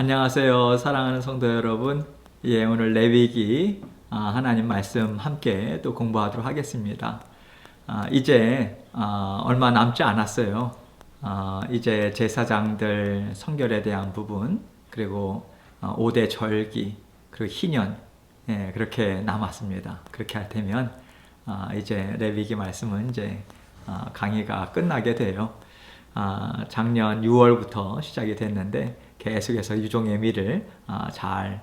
안녕하세요. 사랑하는 성도 여러분. 오늘 레위기 하나님 말씀 함께 또 공부하도록 하겠습니다. 이제 얼마 남지 않았어요. 이제 제사장들 성결에 대한 부분, 그리고 5대 절기, 그리고 희년, 그렇게 남았습니다. 그렇게 할 테면 이제 레위기 말씀은 이제 강의가 끝나게 돼요. 작년 6월부터 시작이 됐는데 계속해서 유종의 미를 잘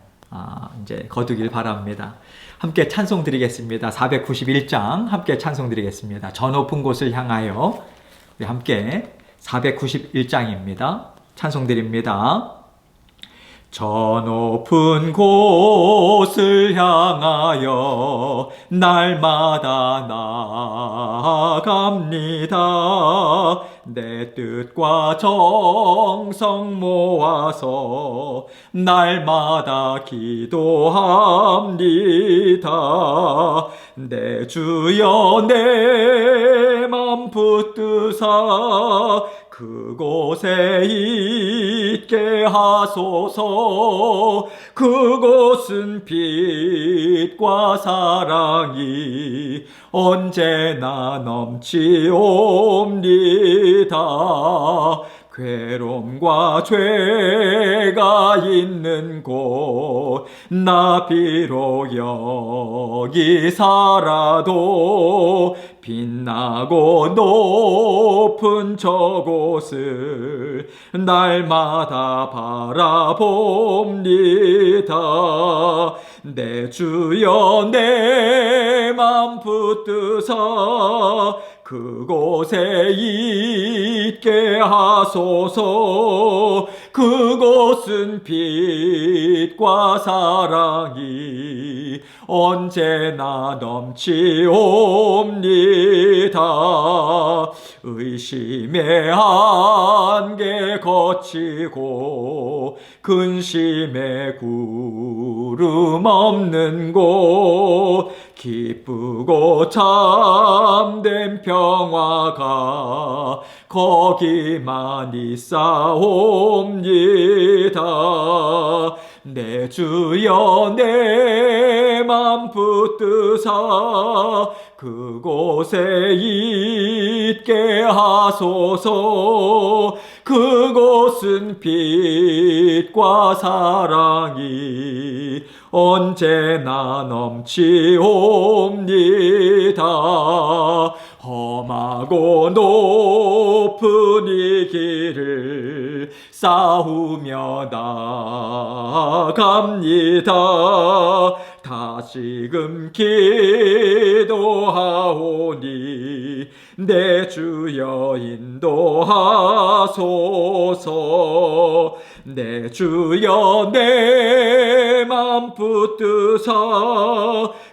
이제 거두길 바랍니다. 함께 찬송 드리겠습니다. 491장 함께 찬송 드리겠습니다. 저 높은 곳을 향하여. 우리 함께 491장입니다. 찬송 드립니다. 저 높은 곳을 향하여 날마다 나아갑니다. 내 뜻과 정성 모아서 날마다 기도합니다. 내 주여 내 맘 붙드사 그곳에 있게 하소서. 그곳은 빛과 사랑이 언제나 넘치옵니다. 괴로움과 죄가 있는 곳 나 비록 여기 살아도 빛나고 높은 저곳을 날마다 바라봅니다. 내 주여 내 맘 붙드사 그곳에 있게 하소서. 그곳은 빛과 사랑이 언제나 넘치옵니다. 의심의 한계 거치고 근심의 구름 없는 곳 기쁘고 참된 평화가 거기만 있사옵니다. 내 주여 내 맘 붙드사 그곳에 있게 하소서. 그곳은 빛과 사랑이 언제나 넘치옵니다. 험하고 높은 이 길을 싸우며 나아갑니다. 다시금 기도하오니 내 주여 인도하소서. 내 주여 내 맘 붙드사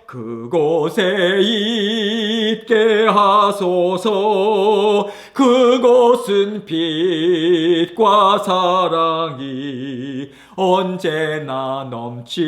그곳에 있게 하소서. 그곳은 빛과 사랑이 언제나 넘치옵니다.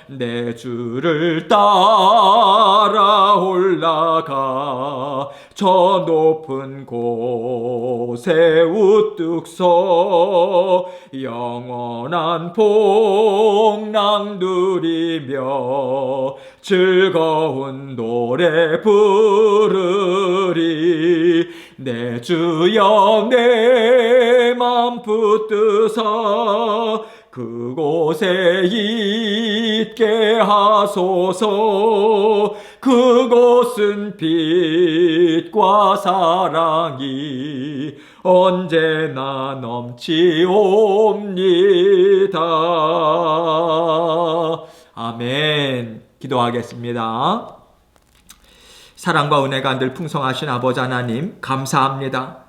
내 주를 따라 올라가 저 높은 곳에 우뚝 서 영원한 복락 누리며 즐거운 노래 부르리. 내 주여 내 맘 붙드사 그곳에 있게 하소서. 그곳은 빛과 사랑이 언제나 넘치옵니다. 아멘. 기도하겠습니다. 사랑과 은혜가 늘 풍성하신 아버지 하나님 감사합니다.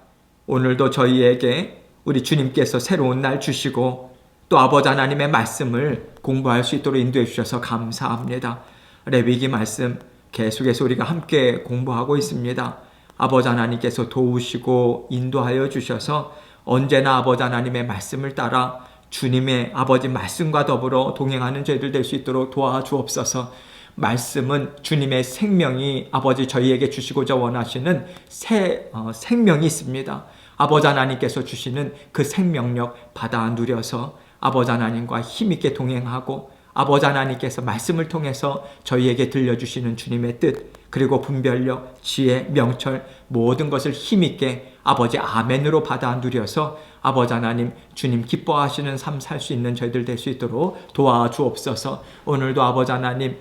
오늘도 저희에게 우리 주님께서 새로운 날 주시고 또 아버지 하나님의 말씀을 공부할 수 있도록 인도해 주셔서 감사합니다. 레위기 말씀 계속해서 우리가 함께 공부하고 있습니다. 아버지 하나님께서 도우시고 인도하여 주셔서 언제나 아버지 하나님의 말씀을 따라 주님의 아버지 말씀과 더불어 동행하는 저희들 될 수 있도록 도와주옵소서. 말씀은 주님의 생명이 아버지 저희에게 주시고자 원하시는 생명이 있습니다. 아버지 하나님께서 주시는 그 생명력 받아 누려서 아버지 하나님과 힘있게 동행하고 아버지 하나님께서 말씀을 통해서 저희에게 들려주시는 주님의 뜻, 그리고 분별력, 지혜, 명철 모든 것을 힘있게 아버지 아멘으로 받아 누려서 아버지 하나님 주님 기뻐하시는 삶 살 수 있는 저희들 될 수 있도록 도와주옵소서. 오늘도 아버지 하나님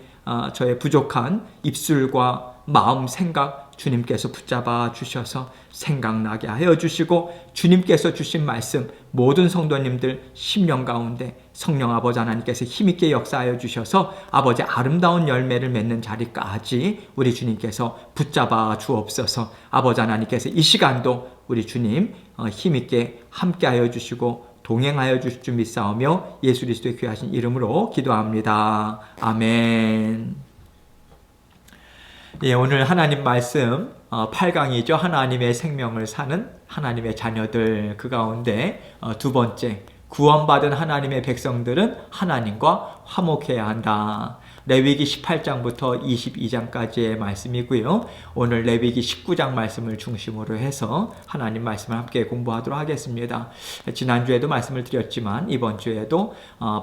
저의 부족한 입술과 마음 생각 주님께서 붙잡아 주셔서 생각나게 하여 주시고 주님께서 주신 말씀 모든 성도님들 심령 가운데 성령 아버지 하나님께서 힘있게 역사하여 주셔서 아버지 아름다운 열매를 맺는 자리까지 우리 주님께서 붙잡아 주옵소서. 아버지 하나님께서 이 시간도 우리 주님 힘있게 함께하여 주시고 동행하여 주실 줄 믿사오며 예수 그리스도의 귀하신 이름으로 기도합니다. 아멘. 예, 오늘 하나님 말씀 8강이죠. 하나님의 생명을 사는 하나님의 자녀들, 그 가운데 두 번째, 구원받은 하나님의 백성들은 하나님과 화목해야 한다. 레위기 18장부터 22장까지의 말씀이고요. 오늘 레위기 19장 말씀을 중심으로 해서 하나님 말씀을 함께 공부하도록 하겠습니다. 지난주에도 말씀을 드렸지만 이번 주에도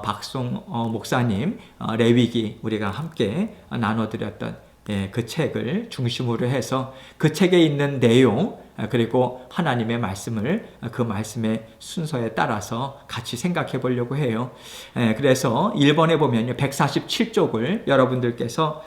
박송 목사님 레위기 우리가 함께 나눠드렸던 그 책을 중심으로 해서 그 책에 있는 내용 그리고 하나님의 말씀을 그 말씀의 순서에 따라서 같이 생각해 보려고 해요. 그래서 1번에 보면요 147쪽을 여러분들께서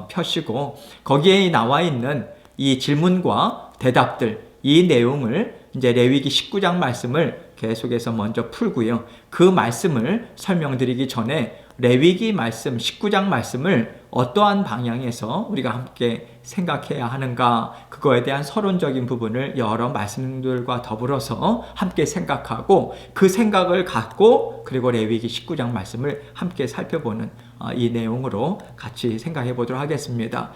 펴시고 거기에 나와 있는 이 질문과 대답들 이 내용을 이제 레위기 19장 말씀을 계속해서 먼저 풀고요. 그 말씀을 설명드리기 전에 레위기 말씀 19장 말씀을 어떠한 방향에서 우리가 함께 생각해야 하는가 그거에 대한 서론적인 부분을 여러 말씀들과 더불어서 함께 생각하고 그 생각을 갖고 그리고 레위기 19장 말씀을 함께 살펴보는 이 내용으로 같이 생각해 보도록 하겠습니다.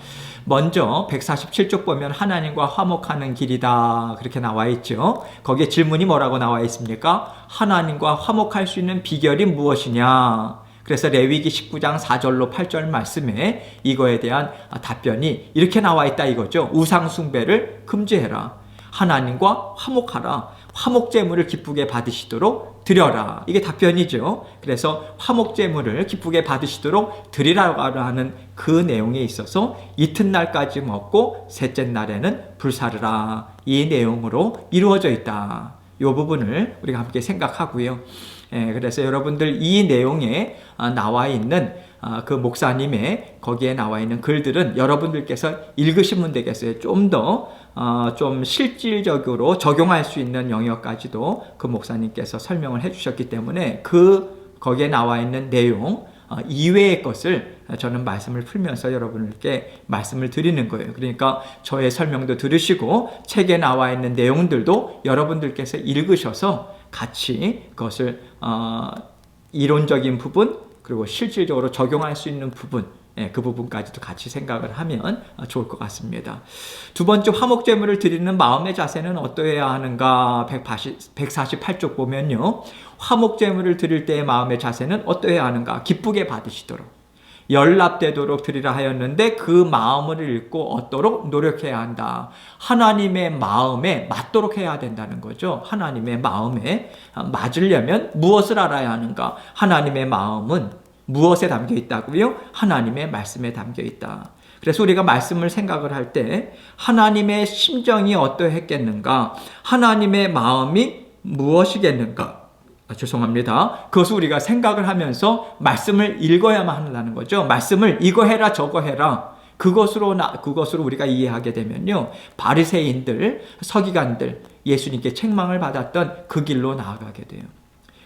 먼저 147쪽 보면 하나님과 화목하는 길이다 그렇게 나와 있죠. 거기에 질문이 뭐라고 나와 있습니까? 하나님과 화목할 수 있는 비결이 무엇이냐? 그래서 레위기 19장 4절로 8절 말씀에 이거에 대한 답변이 이렇게 나와 있다 이거죠. 우상 숭배를 금지해라. 하나님과 화목하라. 화목제물을 기쁘게 받으시도록 드려라. 이게 답변이죠. 그래서 화목제물을 기쁘게 받으시도록 드리라고 하는 그 내용에 있어서 이튿날까지 먹고 셋째 날에는 불사르라. 이 내용으로 이루어져 있다. 이 부분을 우리가 함께 생각하고요. 그래서 여러분들 이 내용에 나와 있는 그 목사님의 거기에 나와 있는 글들은 여러분들께서 읽으시면 되겠어요. 좀 더 좀 실질적으로 적용할 수 있는 영역까지도 그 목사님께서 설명을 해주셨기 때문에 거기에 나와 있는 내용 이외의 것을 저는 말씀을 풀면서 여러분께 말씀을 드리는 거예요. 그러니까 저의 설명도 들으시고 책에 나와 있는 내용들도 여러분들께서 읽으셔서 같이 그것을 이론적인 부분 그리고 실질적으로 적용할 수 있는 부분 그 부분까지도 같이 생각을 하면 좋을 것 같습니다. 두 번째 화목제물을 드리는 마음의 자세는 어떠해야 하는가 148쪽 보면요. 화목제물을 드릴 때의 마음의 자세는 어떠해야 하는가 기쁘게 받으시도록 연락되도록 드리라 하였는데 그 마음을 읽고 얻도록 노력해야 한다. 하나님의 마음에 맞도록 해야 된다는 거죠. 하나님의 마음에 맞으려면 무엇을 알아야 하는가? 하나님의 마음은 무엇에 담겨 있다고요? 하나님의 말씀에 담겨 있다. 그래서 우리가 말씀을 생각을 할 때 하나님의 심정이 어떠했겠는가? 하나님의 마음이 무엇이겠는가? 죄송합니다. 그것을 우리가 생각을 하면서 말씀을 읽어야만 한다는 거죠. 말씀을 이거 해라 저거 해라. 그것으로 우리가 이해하게 되면요. 바리새인들, 서기관들, 예수님께 책망을 받았던 그 길로 나아가게 돼요.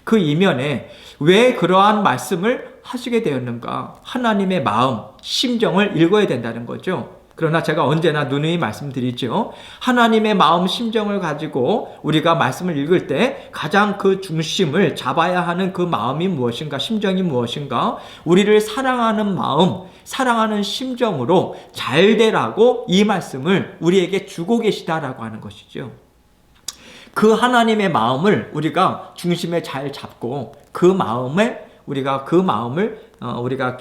그 이면에 왜 그러한 말씀을 하시게 되었는가? 하나님의 마음, 심정을 읽어야 된다는 거죠. 그러나 제가 언제나 누누이 말씀드리죠. 하나님의 마음, 심정을 가지고 우리가 말씀을 읽을 때 가장 그 중심을 잡아야 하는 그 마음이 무엇인가, 심정이 무엇인가, 우리를 사랑하는 마음, 사랑하는 심정으로 잘 되라고 이 말씀을 우리에게 주고 계시다라고 하는 것이죠. 그 하나님의 마음을 우리가 중심에 잘 잡고 그 마음을 우리가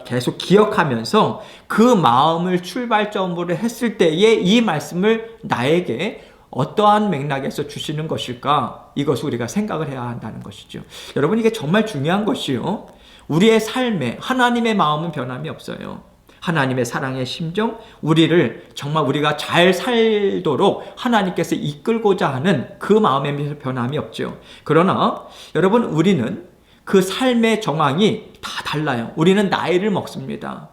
계속 기억하면서 그 마음을 출발점으로 했을 때에 이 말씀을 나에게 어떠한 맥락에서 주시는 것일까? 이것을 우리가 생각을 해야 한다는 것이죠. 여러분, 이게 정말 중요한 것이요. 우리의 삶에 하나님의 마음은 변함이 없어요. 하나님의 사랑의 심정, 우리를 정말 우리가 잘 살도록 하나님께서 이끌고자 하는 그 마음에 변함이 없죠. 그러나 여러분, 우리는 그 삶의 정황이 다 달라요. 우리는 나이를 먹습니다.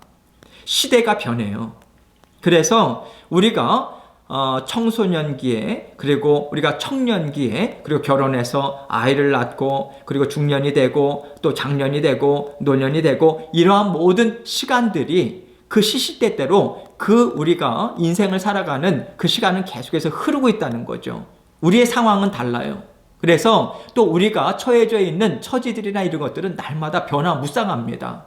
시대가 변해요. 그래서 우리가 청소년기에, 그리고 우리가 청년기에, 그리고 결혼해서 아이를 낳고, 그리고 중년이 되고, 또 장년이 되고, 노년이 되고, 이러한 모든 시간들이 그 시시때때로 그 우리가 인생을 살아가는 그 시간은 계속해서 흐르고 있다는 거죠. 우리의 상황은 달라요. 그래서 또 우리가 처해져 있는 처지들이나 이런 것들은 날마다 변화무쌍합니다.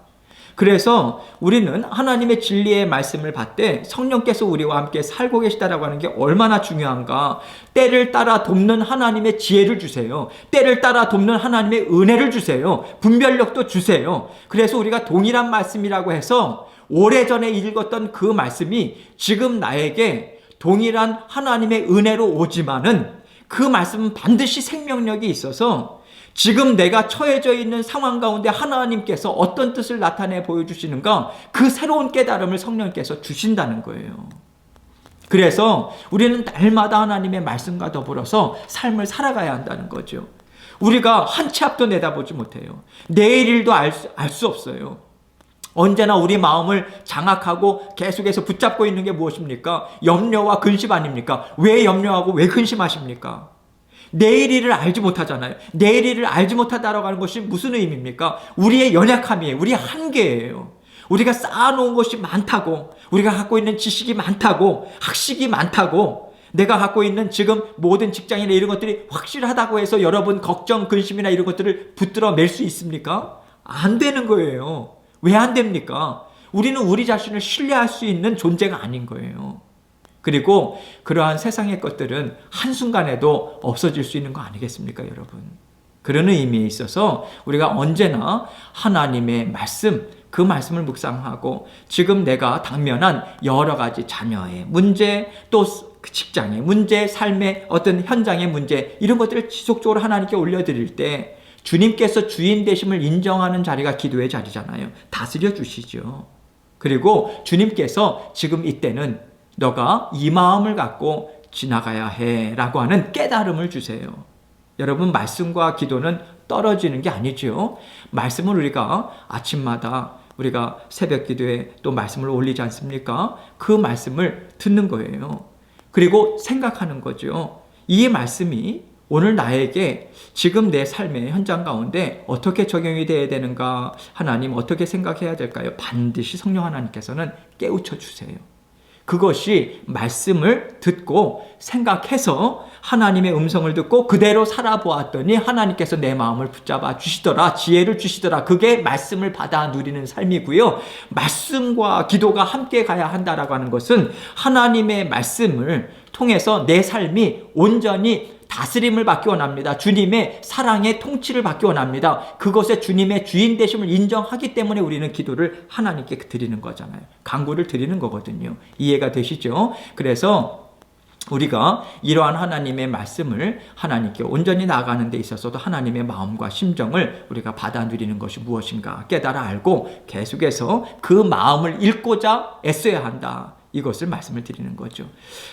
그래서 우리는 하나님의 진리의 말씀을 받되 성령께서 우리와 함께 살고 계시다라고 하는 게 얼마나 중요한가. 때를 따라 돕는 하나님의 지혜를 주세요. 때를 따라 돕는 하나님의 은혜를 주세요. 분별력도 주세요. 그래서 우리가 동일한 말씀이라고 해서 오래전에 읽었던 그 말씀이 지금 나에게 동일한 하나님의 은혜로 오지만은 그 말씀은 반드시 생명력이 있어서 지금 내가 처해져 있는 상황 가운데 하나님께서 어떤 뜻을 나타내 보여주시는가, 그 새로운 깨달음을 성령께서 주신다는 거예요. 그래서 우리는 날마다 하나님의 말씀과 더불어서 삶을 살아가야 한다는 거죠. 우리가 한 치 앞도 내다보지 못해요. 내일 일도 알 수 없어요. 언제나 우리 마음을 장악하고 계속해서 붙잡고 있는 게 무엇입니까? 염려와 근심 아닙니까? 왜 염려하고 왜 근심하십니까? 내일 일을 알지 못하잖아요. 내일 일을 알지 못하다라고 하는 것이 무슨 의미입니까? 우리의 연약함이에요. 우리의 한계예요. 우리가 쌓아놓은 것이 많다고, 우리가 갖고 있는 지식이 많다고, 학식이 많다고, 내가 갖고 있는 지금 모든 직장이나 이런 것들이 확실하다고 해서 여러분 걱정, 근심이나 이런 것들을 붙들어 맬 수 있습니까? 안 되는 거예요. 왜 안 됩니까? 우리는 우리 자신을 신뢰할 수 있는 존재가 아닌 거예요. 그리고 그러한 세상의 것들은 한순간에도 없어질 수 있는 거 아니겠습니까, 여러분? 그런 의미에 있어서 우리가 언제나 하나님의 말씀, 그 말씀을 묵상하고 지금 내가 당면한 여러 가지 자녀의 문제, 또 직장의 문제, 삶의 어떤 현장의 문제, 이런 것들을 지속적으로 하나님께 올려드릴 때 주님께서 주인 되심을 인정하는 자리가 기도의 자리잖아요. 다스려 주시죠. 그리고 주님께서 지금 이때는 너가 이 마음을 갖고 지나가야 해 라고 하는 깨달음을 주세요. 여러분, 말씀과 기도는 떨어지는 게 아니죠. 말씀을 우리가 아침마다 우리가 새벽 기도에 또 말씀을 올리지 않습니까? 그 말씀을 듣는 거예요. 그리고 생각하는 거죠. 이 말씀이 오늘 나에게 지금 내 삶의 현장 가운데 어떻게 적용이 되어야 되는가, 하나님 어떻게 생각해야 될까요? 반드시 성령 하나님께서는 깨우쳐 주세요. 그것이 말씀을 듣고 생각해서 하나님의 음성을 듣고 그대로 살아보았더니 하나님께서 내 마음을 붙잡아 주시더라, 지혜를 주시더라. 그게 말씀을 받아 누리는 삶이고요. 말씀과 기도가 함께 가야 한다라고 하는 것은 하나님의 말씀을 통해서 내 삶이 온전히 다스림을 받기 원합니다. 주님의 사랑의 통치를 받기 원합니다. 그것에 주님의 주인 되심을 인정하기 때문에 우리는 기도를 하나님께 드리는 거잖아요. 간구를 드리는 거거든요. 이해가 되시죠? 그래서 우리가 이러한 하나님의 말씀을 하나님께 온전히 나아가는 데 있어서도 하나님의 마음과 심정을 우리가 받아 누리는 것이 무엇인가 깨달아 알고 계속해서 그 마음을 읽고자 애써야 한다. 이것을 말씀을 드리는 거죠.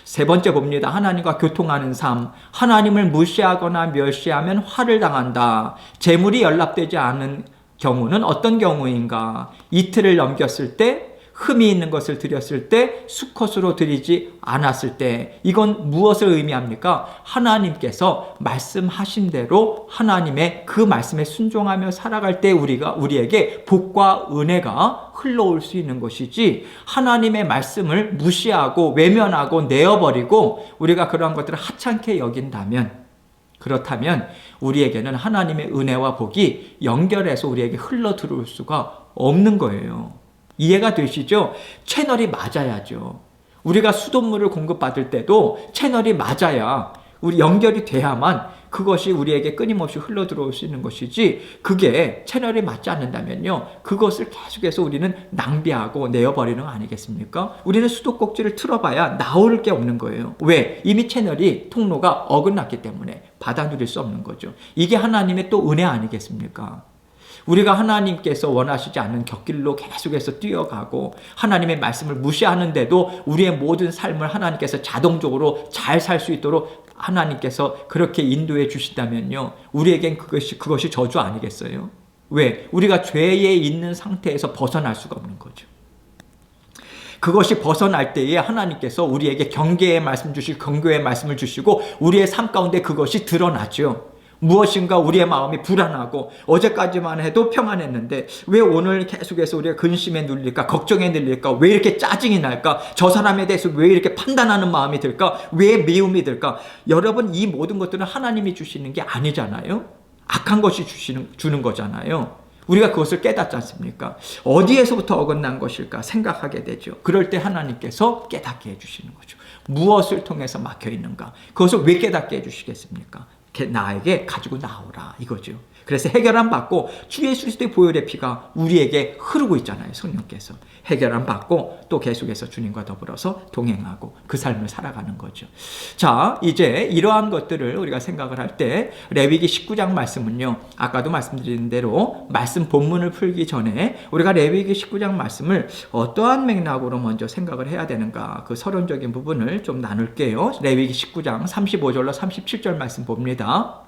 세 번째 봅니다. 하나님과 교통하는 삶. 하나님을 무시하거나 멸시하면 화를 당한다. 재물이 연락되지 않은 경우는 어떤 경우인가? 이틀을 넘겼을 때, 흠이 있는 것을 드렸을 때, 수컷으로 드리지 않았을 때. 이건 무엇을 의미합니까? 하나님께서 말씀하신 대로 하나님의 그 말씀에 순종하며 살아갈 때 우리에게 복과 은혜가 흘러올 수 있는 것이지, 하나님의 말씀을 무시하고 외면하고 내어버리고 우리가 그러한 것들을 하찮게 여긴다면, 그렇다면 우리에게는 하나님의 은혜와 복이 연결해서 우리에게 흘러 들어올 수가 없는 거예요. 이해가 되시죠? 채널이 맞아야죠. 우리가 수돗물을 공급받을 때도 채널이 맞아야, 우리 연결이 돼야만 그것이 우리에게 끊임없이 흘러 들어올 수 있는 것이지, 그게 채널에 맞지 않는다면요, 그것을 계속해서 우리는 낭비하고 내어버리는 거 아니겠습니까? 우리는 수도꼭지를 틀어봐야 나올 게 없는 거예요. 왜? 이미 채널이, 통로가 어긋났기 때문에 받아 누릴 수 없는 거죠. 이게 하나님의 또 은혜 아니겠습니까? 우리가 하나님께서 원하시지 않는 곁길로 계속해서 뛰어가고 하나님의 말씀을 무시하는데도 우리의 모든 삶을 하나님께서 자동적으로 잘 살 수 있도록 하나님께서 그렇게 인도해 주신다면요, 우리에겐 그것이 저주 아니겠어요? 왜? 우리가 죄에 있는 상태에서 벗어날 수가 없는 거죠. 그것이 벗어날 때에 하나님께서 우리에게 경계의 말씀 주시고 경고의 말씀을 주시고 우리의 삶 가운데 그것이 드러나죠. 무엇인가 우리의 마음이 불안하고 어제까지만 해도 평안했는데 왜 오늘 계속해서 우리가 근심에 눌릴까, 걱정에 눌릴까, 왜 이렇게 짜증이 날까, 저 사람에 대해서 왜 이렇게 판단하는 마음이 들까, 왜 미움이 들까. 여러분, 이 모든 것들은 하나님이 주시는 게 아니잖아요. 악한 것이 주는 거잖아요. 우리가 그것을 깨닫지 않습니까? 어디에서부터 어긋난 것일까 생각하게 되죠. 그럴 때 하나님께서 깨닫게 해주시는 거죠. 무엇을 통해서 막혀 있는가, 그것을 왜 깨닫게 해주시겠습니까? 나에게 가지고 나오라, 이거죠. 그래서 해결함 받고 주 예수 그리스도의 보혈의 피가 우리에게 흐르고 있잖아요. 성령께서 해결함 받고 또 계속해서 주님과 더불어서 동행하고 그 삶을 살아가는 거죠. 자, 이제 이러한 것들을 우리가 생각을 할 때 레위기 19장 말씀은요, 아까도 말씀드린 대로 말씀 본문을 풀기 전에 우리가 레위기 19장 말씀을 어떠한 맥락으로 먼저 생각을 해야 되는가, 그 서론적인 부분을 좀 나눌게요. 레위기 19장 35절로 37절 말씀 봅니다.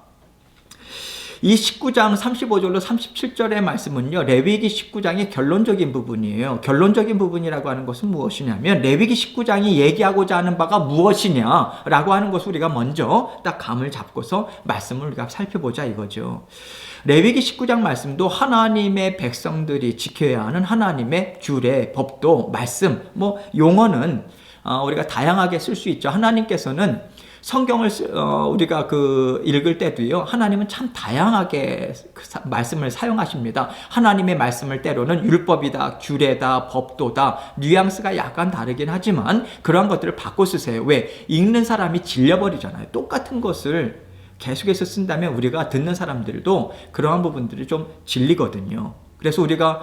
이 19장 35절로 37절의 말씀은요, 레위기 19장의 결론적인 부분이에요. 결론적인 부분이라고 하는 것은 무엇이냐면, 레위기 19장이 얘기하고자 하는 바가 무엇이냐라고 하는 것을 우리가 먼저 딱 감을 잡고서 말씀을 우리가 살펴보자, 이거죠. 레위기 19장 말씀도 하나님의 백성들이 지켜야 하는 하나님의 규례, 법도, 말씀, 용어는 우리가 다양하게 쓸 수 있죠. 하나님께서는 성경을 우리가 읽을 때도요, 하나님은 참 다양하게 말씀을 사용하십니다. 하나님의 말씀을 때로는 율법이다, 규례다, 법도다, 뉘앙스가 약간 다르긴 하지만 그러한 것들을 바꿔 쓰세요. 왜? 읽는 사람이 질려버리잖아요. 똑같은 것을 계속해서 쓴다면 우리가 듣는 사람들도 그러한 부분들이 좀 질리거든요. 그래서 우리가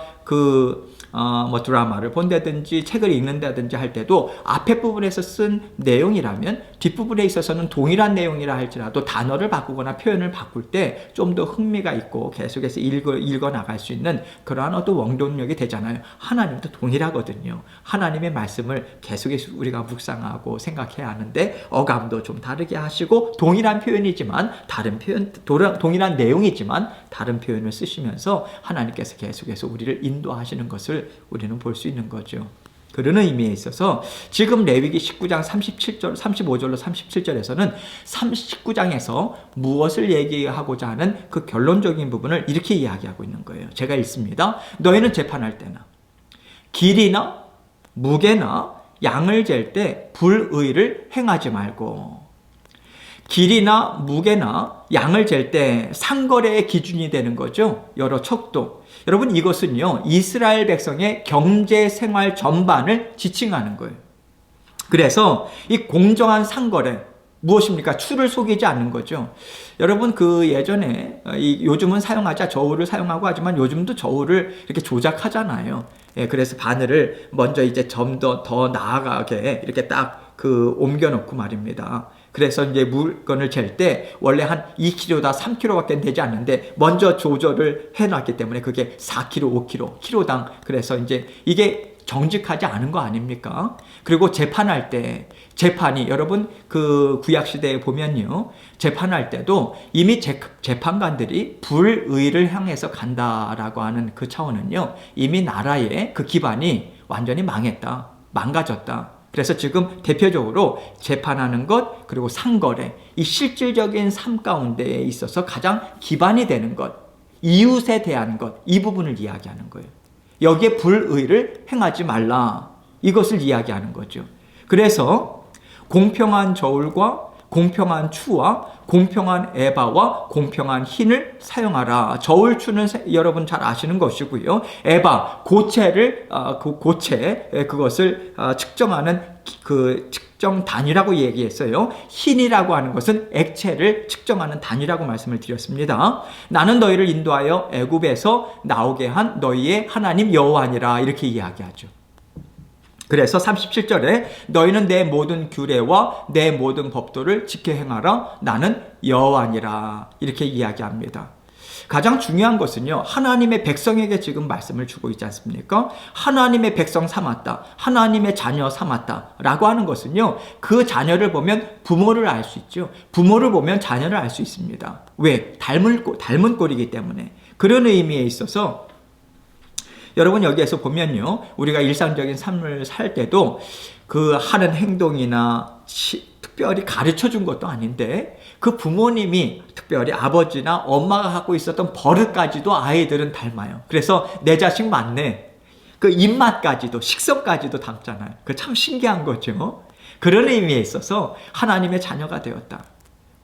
드라마를 본다든지 책을 읽는다든지 할 때도 앞에 부분에서 쓴 내용이라면 뒷부분에 있어서는 동일한 내용이라 할지라도 단어를 바꾸거나 표현을 바꿀 때 좀 더 흥미가 있고 계속해서 읽어 나갈 수 있는 그러한 어떤 원동력이 되잖아요. 하나님도 동일하거든요. 하나님의 말씀을 계속해서 우리가 묵상하고 생각해야 하는데 어감도 좀 다르게 하시고 동일한 표현이지만 동일한 내용이지만 다른 표현을 쓰시면서 하나님께서 계속해서 우리를 인도하시는 것을 우리는 볼 수 있는 거죠. 그러는 의미에 있어서 지금 레위기 19장 35절로 37절에서는 19장에서 무엇을 얘기하고자 하는 그 결론적인 부분을 이렇게 이야기하고 있는 거예요. 제가 읽습니다. 너희는 재판할 때나 길이나 무게나 양을 잴 때 불의를 행하지 말고, 길이나 무게나 양을 잴 때 상거래의 기준이 되는 거죠. 여러 척도. 여러분, 이것은요, 이스라엘 백성의 경제 생활 전반을 지칭하는 거예요. 그래서 이 공정한 상거래, 무엇입니까? 추를 속이지 않는 거죠. 여러분, 예전에, 요즘은 저울을 사용하고 하지만 요즘도 저울을 이렇게 조작하잖아요. 예, 그래서 바늘을 먼저 이제 좀 더 나아가게 이렇게 딱 옮겨놓고 말입니다. 그래서 이제 물건을 잴 때 원래 한 2kg다 3kg밖에 되지 않는데 먼저 조절을 해놨기 때문에 그게 4kg, 5kg, kg당. 그래서 이제 이게 정직하지 않은 거 아닙니까? 그리고 재판할 때, 재판이 여러분 구약시대에 보면요, 재판할 때도 이미 재판관들이 불의를 향해서 간다라고 하는 그 차원은요, 이미 나라의 그 기반이 완전히 망했다, 망가졌다. 그래서 지금 대표적으로 재판하는 것, 그리고 상거래, 이 실질적인 삶 가운데에 있어서 가장 기반이 되는 것, 이웃에 대한 것, 이 부분을 이야기하는 거예요. 여기에 불의를 행하지 말라, 이것을 이야기하는 거죠. 그래서 공평한 저울과 공평한 추와 공평한 에바와 공평한 흰을 사용하라. 저울 추는 여러분 잘 아시는 것이고요. 에바, 그것을 측정하는 측정 단위라고 얘기했어요. 흰이라고 하는 것은 액체를 측정하는 단위라고 말씀을 드렸습니다. 나는 너희를 인도하여 애굽에서 나오게 한 너희의 하나님 여호와니라 이렇게 이야기하죠. 그래서 37절에 너희는 내 모든 규례와 내 모든 법도를 지켜 행하라. 나는 여호와니라 이렇게 이야기합니다. 가장 중요한 것은요, 하나님의 백성에게 지금 말씀을 주고 있지 않습니까? 하나님의 백성 삼았다, 하나님의 자녀 삼았다 라고 하는 것은요, 그 자녀를 보면 부모를 알 수 있죠. 부모를 보면 자녀를 알 수 있습니다. 왜? 닮은 꼴이기 때문에. 그런 의미에 있어서 여러분 여기에서 보면요, 우리가 일상적인 삶을 살 때도 그 하는 행동이나 특별히 가르쳐 준 것도 아닌데 그 부모님이 특별히 아버지나 엄마가 갖고 있었던 버릇까지도 아이들은 닮아요. 그래서 내 자식 맞네. 그 입맛까지도 식성까지도 닮잖아요. 그 참 신기한 거죠. 그런 의미에 있어서 하나님의 자녀가 되었다.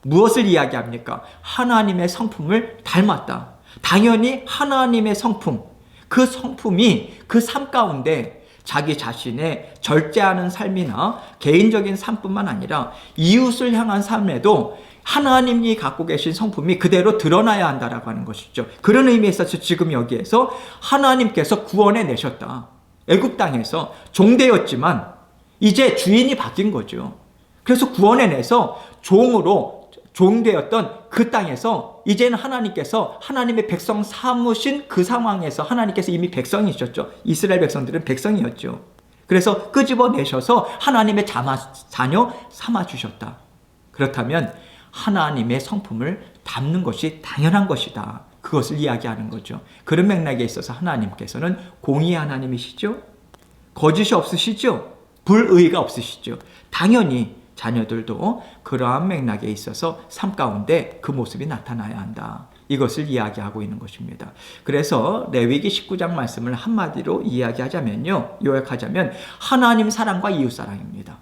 무엇을 이야기합니까? 하나님의 성품을 닮았다. 당연히 하나님의 성품, 그 성품이 그 삶 가운데 자기 자신의 절제하는 삶이나 개인적인 삶뿐만 아니라 이웃을 향한 삶에도 하나님이 갖고 계신 성품이 그대로 드러나야 한다라고 하는 것이죠. 그런 의미에서 지금 여기에서 하나님께서 구원해 내셨다. 애굽 땅에서 종되었지만 이제 주인이 바뀐 거죠. 그래서 구원해 내서 종되었던 그 땅에서 이제는 하나님께서 하나님의 백성 삼으신 그 상황에서 하나님께서 이미 백성이셨죠. 이스라엘 백성들은 백성이었죠. 그래서 끄집어내셔서 하나님의 자녀 삼아주셨다. 그렇다면 하나님의 성품을 담는 것이 당연한 것이다. 그것을 이야기하는 거죠. 그런 맥락에 있어서 하나님께서는 공의의 하나님이시죠. 거짓이 없으시죠. 불의가 없으시죠. 당연히 자녀들도 그러한 맥락에 있어서 삶 가운데 그 모습이 나타나야 한다. 이것을 이야기하고 있는 것입니다. 그래서 레위기 19장 말씀을 한마디로 이야기하자면요, 요약하자면 하나님 사랑과 이웃 사랑입니다.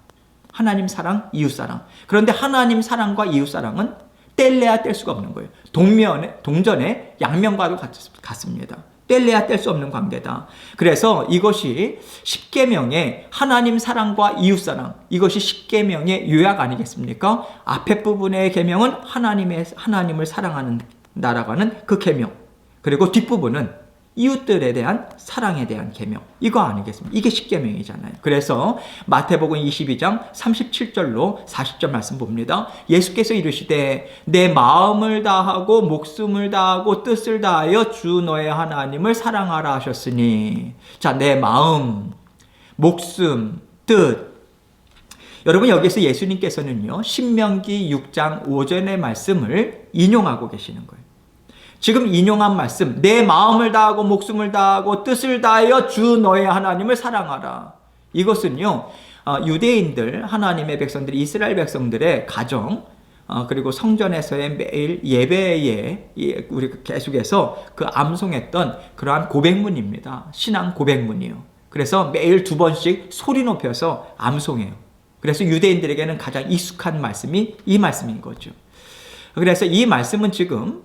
하나님 사랑, 이웃 사랑. 그런데 하나님 사랑과 이웃 사랑은 뗄래야 뗄 수가 없는 거예요. 동전의 양면과도 같습니다. 뗄래야 뗄 수 없는 관계다. 그래서 이것이 십계명의 하나님 사랑과 이웃 사랑, 이것이 십계명의 요약 아니겠습니까? 앞에 부분의 계명은 하나님을 사랑한다라고 하는 그 계명, 그리고 뒷부분은 이웃들에 대한 사랑에 대한 계명, 이거 아니겠습니까? 이게 십계명이잖아요. 그래서 마태복음 22장 37절로 40절 말씀 봅니다. 예수께서 이르시되 내 마음을 다하고 목숨을 다하고 뜻을 다하여 주 너의 하나님을 사랑하라 하셨으니, 자, 내 마음, 목숨, 뜻. 여러분 여기서 예수님께서는요, 신명기 6장 5절의 말씀을 인용하고 계시는 거예요. 지금 인용한 말씀, 내 마음을 다하고 목숨을 다하고 뜻을 다하여 주 너의 하나님을 사랑하라. 이것은요, 유대인들, 하나님의 백성들, 이스라엘 백성들의 가정, 그리고 성전에서의 매일 예배에 우리 계속해서 그 암송했던 그러한 고백문입니다. 신앙 고백문이요. 그래서 매일 2번씩 소리 높여서 암송해요. 그래서 유대인들에게는 가장 익숙한 말씀이 이 말씀인 거죠. 그래서 이 말씀은 지금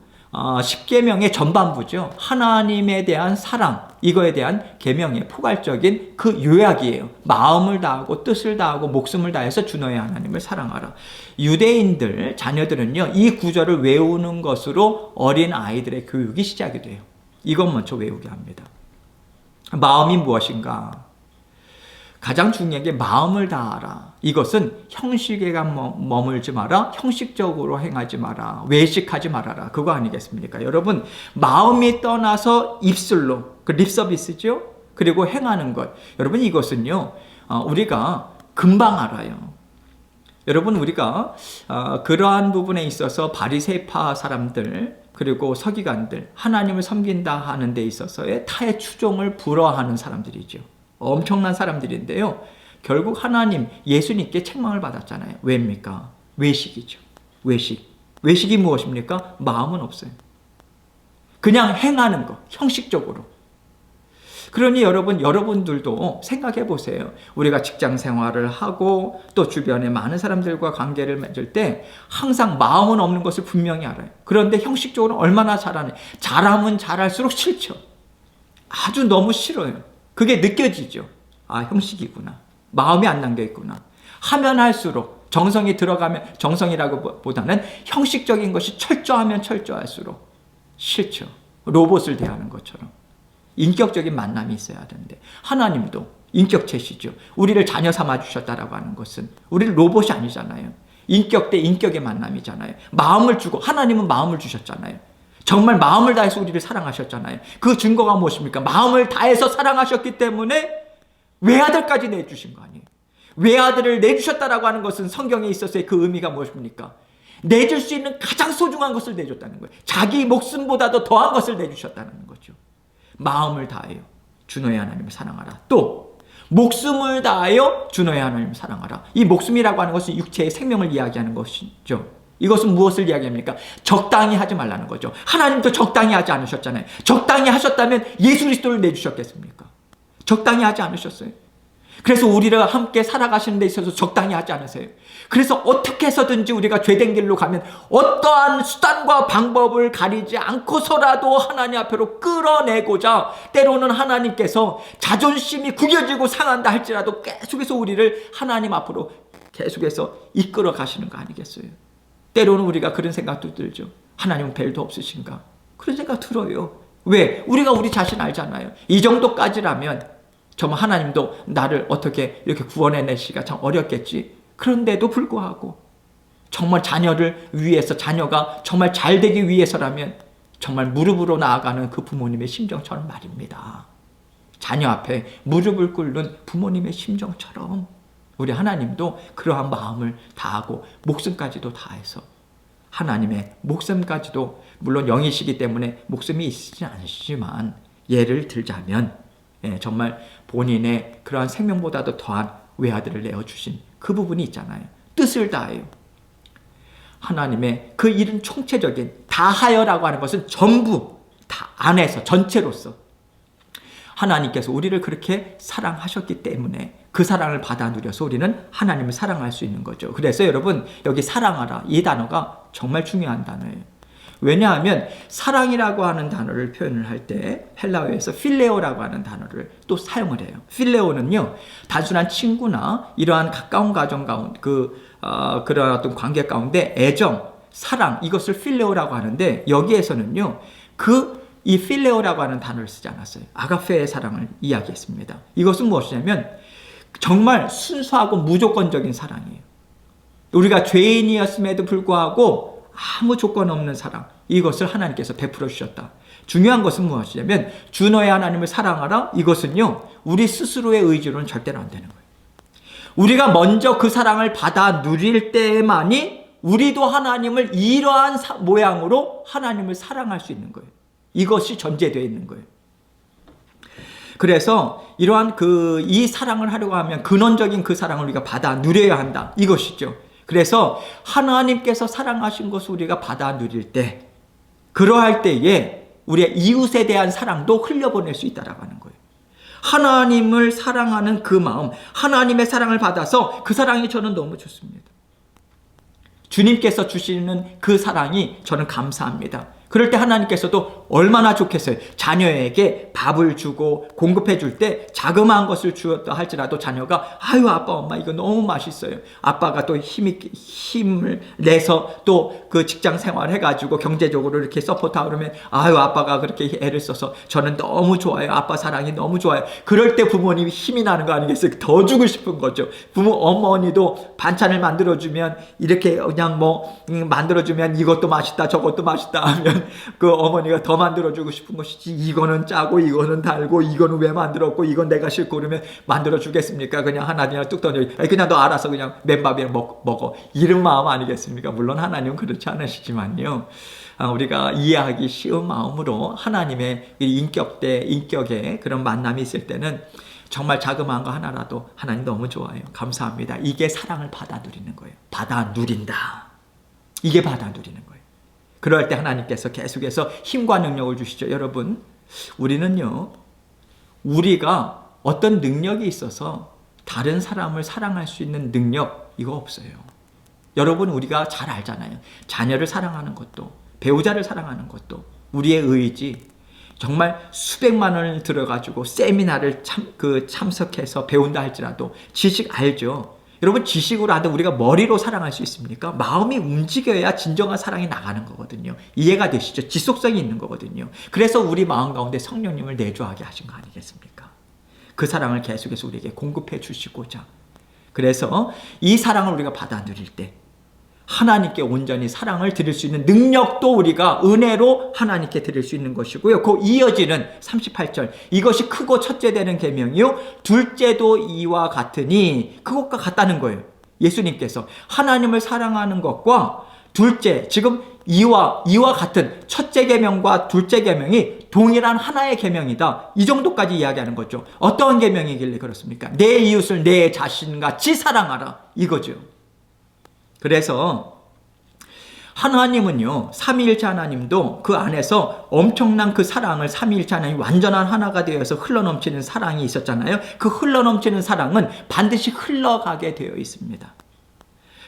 십계명의 전반부죠. 하나님에 대한 사랑, 이거에 대한 계명의 포괄적인 그 요약이에요. 마음을 다하고 뜻을 다하고 목숨을 다해서 주 너의 하나님을 사랑하라. 유대인들 자녀들은요, 이 구절을 외우는 것으로 어린 아이들의 교육이 시작이 돼요. 이것 먼저 외우게 합니다. 마음이 무엇인가? 가장 중요한 게 마음을 다하라. 이것은 형식에 머물지 마라. 형식적으로 행하지 마라. 외식하지 말아라. 그거 아니겠습니까? 여러분, 마음이 떠나서 입술로, 그 립서비스죠? 그리고 행하는 것. 여러분, 이것은요, 우리가 금방 알아요. 여러분, 우리가 그러한 부분에 있어서 바리새파 사람들, 그리고 서기관들, 하나님을 섬긴다 하는 데 있어서의 타의 추종을 불허하는 사람들이죠. 엄청난 사람들인데요, 결국 하나님, 예수님께 책망을 받았잖아요. 왜입니까? 외식이죠. 외식이 무엇입니까? 마음은 없어요. 그냥 행하는 거, 형식적으로. 그러니 여러분들도 생각해 보세요. 우리가 직장 생활을 하고 또 주변에 많은 사람들과 관계를 맺을 때 항상 마음은 없는 것을 분명히 알아요. 그런데 형식적으로 얼마나 잘하네. 잘하면 잘할수록 싫죠. 아주 너무 싫어요. 그게 느껴지죠. 아, 형식이구나. 마음이 안 담겨 있구나. 하면 할수록 정성이 들어가면, 정성이라고 보다는 형식적인 것이 철저하면 철저할수록 싫죠. 로봇을 대하는 것처럼. 인격적인 만남이 있어야 되는데 하나님도 인격체시죠. 우리를 자녀 삼아 주셨다라고 하는 것은 우리는 로봇이 아니잖아요. 인격 대 인격의 만남이잖아요. 마음을 주고, 하나님은 마음을 주셨잖아요. 정말 마음을 다해서 우리를 사랑하셨잖아요. 그 증거가 무엇입니까? 마음을 다해서 사랑하셨기 때문에 외아들까지 내주신 거 아니에요. 외아들을 내주셨다라고 하는 것은 성경에 있어서의 그 의미가 무엇입니까? 내줄 수 있는 가장 소중한 것을 내줬다는 거예요. 자기 목숨보다도 더한 것을 내주셨다는 거죠. 마음을 다하여 주 너의 하나님을 사랑하라. 또 목숨을 다하여 주 너의 하나님을 사랑하라. 이 목숨이라고 하는 것은 육체의 생명을 이야기하는 것이죠. 이것은 무엇을 이야기합니까? 적당히 하지 말라는 거죠. 하나님도 적당히 하지 않으셨잖아요. 적당히 하셨다면 예수 그리스도를 내주셨겠습니까? 적당히 하지 않으셨어요. 그래서 우리가 함께 살아가시는 데 있어서 적당히 하지 않으세요. 그래서 어떻게 해서든지 우리가 죄된 길로 가면 어떠한 수단과 방법을 가리지 않고서라도 하나님 앞으로 끌어내고자, 때로는 하나님께서 자존심이 구겨지고 상한다 할지라도 계속해서 우리를 하나님 앞으로 계속해서 이끌어 가시는 거 아니겠어요? 때로는 우리가 그런 생각도 들죠. 하나님은 별도 없으신가? 그런 생각 들어요. 왜? 우리가 우리 자신 알잖아요. 이 정도까지라면 정말 하나님도 나를 어떻게 이렇게 구원해내시기가 참 어렵겠지. 그런데도 불구하고 정말 자녀를 위해서, 자녀가 정말 잘 되기 위해서라면 정말 무릎으로 나아가는 그 부모님의 심정처럼 말입니다. 자녀 앞에 무릎을 꿇는 부모님의 심정처럼 우리 하나님도 그러한 마음을 다하고 목숨까지도 다해서, 하나님의 목숨까지도, 물론 영이시기 때문에 목숨이 있지 않으시지만 예를 들자면 정말 본인의 그러한 생명보다도 더한 외아들을 내어주신 그 부분이 있잖아요. 뜻을 다해요. 하나님의 그 일은 총체적인, 다하여라고 하는 것은 전부 다 안에서 전체로서 하나님께서 우리를 그렇게 사랑하셨기 때문에 그 사랑을 받아 누려서 우리는 하나님을 사랑할 수 있는 거죠. 그래서 여러분, 여기 사랑하라, 이 단어가 정말 중요한 단어예요. 왜냐하면 사랑이라고 하는 단어를 표현을 할 때 헬라어에서 필레오라고 하는 단어를 또 사용을 해요. 필레오는요, 단순한 친구나 이러한 가까운 가정 가운데 그런 어떤 관계 가운데 애정, 사랑, 이것을 필레오라고 하는데, 여기에서는요 이 필레오라고 하는 단어를 쓰지 않았어요. 아가페의 사랑을 이야기했습니다. 이것은 무엇이냐면 정말 순수하고 무조건적인 사랑이에요. 우리가 죄인이었음에도 불구하고 아무 조건 없는 사랑, 이것을 하나님께서 베풀어 주셨다. 중요한 것은 무엇이냐면 주 너의 하나님을 사랑하라. 이것은요, 우리 스스로의 의지로는 절대로 안 되는 거예요. 우리가 먼저 그 사랑을 받아 누릴 때만이 우리도 하나님을 이러한 모양으로 하나님을 사랑할 수 있는 거예요. 이것이 전제되어 있는 거예요. 그래서 이러한 이 사랑을 하려고 하면 근원적인 그 사랑을 우리가 받아 누려야 한다. 이것이죠. 그래서 하나님께서 사랑하신 것을 우리가 받아 누릴 때, 그러할 때에 우리의 이웃에 대한 사랑도 흘려보낼 수 있다라고 하는 거예요. 하나님을 사랑하는 그 마음, 하나님의 사랑을 받아서 그 사랑이 저는 너무 좋습니다. 주님께서 주시는 그 사랑이 저는 감사합니다. 그럴 때 하나님께서도 얼마나 좋겠어요. 자녀에게 밥을 주고 공급해 줄 때 자그마한 것을 주었다 할지라도 자녀가 아유 아빠 엄마 이거 너무 맛있어요. 아빠가 또 힘을 내서 또 그 직장 생활 해가지고 경제적으로 이렇게 서포트하고 그러면 아유 아빠가 그렇게 애를 써서 저는 너무 좋아요. 아빠 사랑이 너무 좋아요. 그럴 때 부모님이 힘이 나는 거 아니겠어요? 더 주고 싶은 거죠. 어머니도 반찬을 만들어주면 이렇게 그냥 만들어주면 이것도 맛있다 저것도 맛있다 하면 그 어머니가 더 만들어주고 싶은 것이지, 이거는 짜고 이거는 달고 이거는 왜 만들었고 이건 내가 싫고 그러면 만들어주겠습니까? 그냥 하나님을 뚝 던져 그냥 너 알아서 그냥 맨밥이랑 먹어, 이런 마음 아니겠습니까? 물론 하나님은 그렇지 않으시지만요, 우리가 이해하기 쉬운 마음으로 하나님의 인격의 그런 만남이 있을 때는 정말 자그마한 거 하나라도 하나님 너무 좋아요. 감사합니다. 이게 사랑을 받아 누리는 거예요. 받아 누린다. 이게 받아 누리는 거예요. 그럴 때 하나님께서 계속해서 힘과 능력을 주시죠. 여러분, 우리는요, 우리가 어떤 능력이 있어서 다른 사람을 사랑할 수 있는 능력, 이거 없어요. 여러분, 우리가 잘 알잖아요. 자녀를 사랑하는 것도, 배우자를 사랑하는 것도 우리의 의지, 정말 수백만 원을 들어가지고 세미나를 참석해서 배운다 할지라도 지식 알죠. 여러분, 지식으로 하든 우리가 머리로 사랑할 수 있습니까? 마음이 움직여야 진정한 사랑이 나가는 거거든요. 이해가 되시죠? 지속성이 있는 거거든요. 그래서 우리 마음 가운데 성령님을 내주하게 하신 거 아니겠습니까? 그 사랑을 계속해서 우리에게 공급해 주시고자. 그래서 이 사랑을 우리가 받아 누릴 때 하나님께 온전히 사랑을 드릴 수 있는 능력도 우리가 은혜로 하나님께 드릴 수 있는 것이고요. 그 이어지는 38절, 이것이 크고 첫째 되는 계명이요 둘째도 이와 같으니, 그것과 같다는 거예요. 예수님께서 하나님을 사랑하는 것과 둘째, 지금 이와 같은 첫째 계명과 둘째 계명이 동일한 하나의 계명이다, 이 정도까지 이야기하는 거죠. 어떤 계명이길래 그렇습니까? 내 이웃을 내 자신같이 사랑하라, 이거죠. 그래서 하나님은요, 삼위일체 하나님도 그 안에서 엄청난 그 사랑을, 삼위일체 하나님 완전한 하나가 되어서 흘러넘치는 사랑이 있었잖아요. 그 흘러넘치는 사랑은 반드시 흘러가게 되어 있습니다.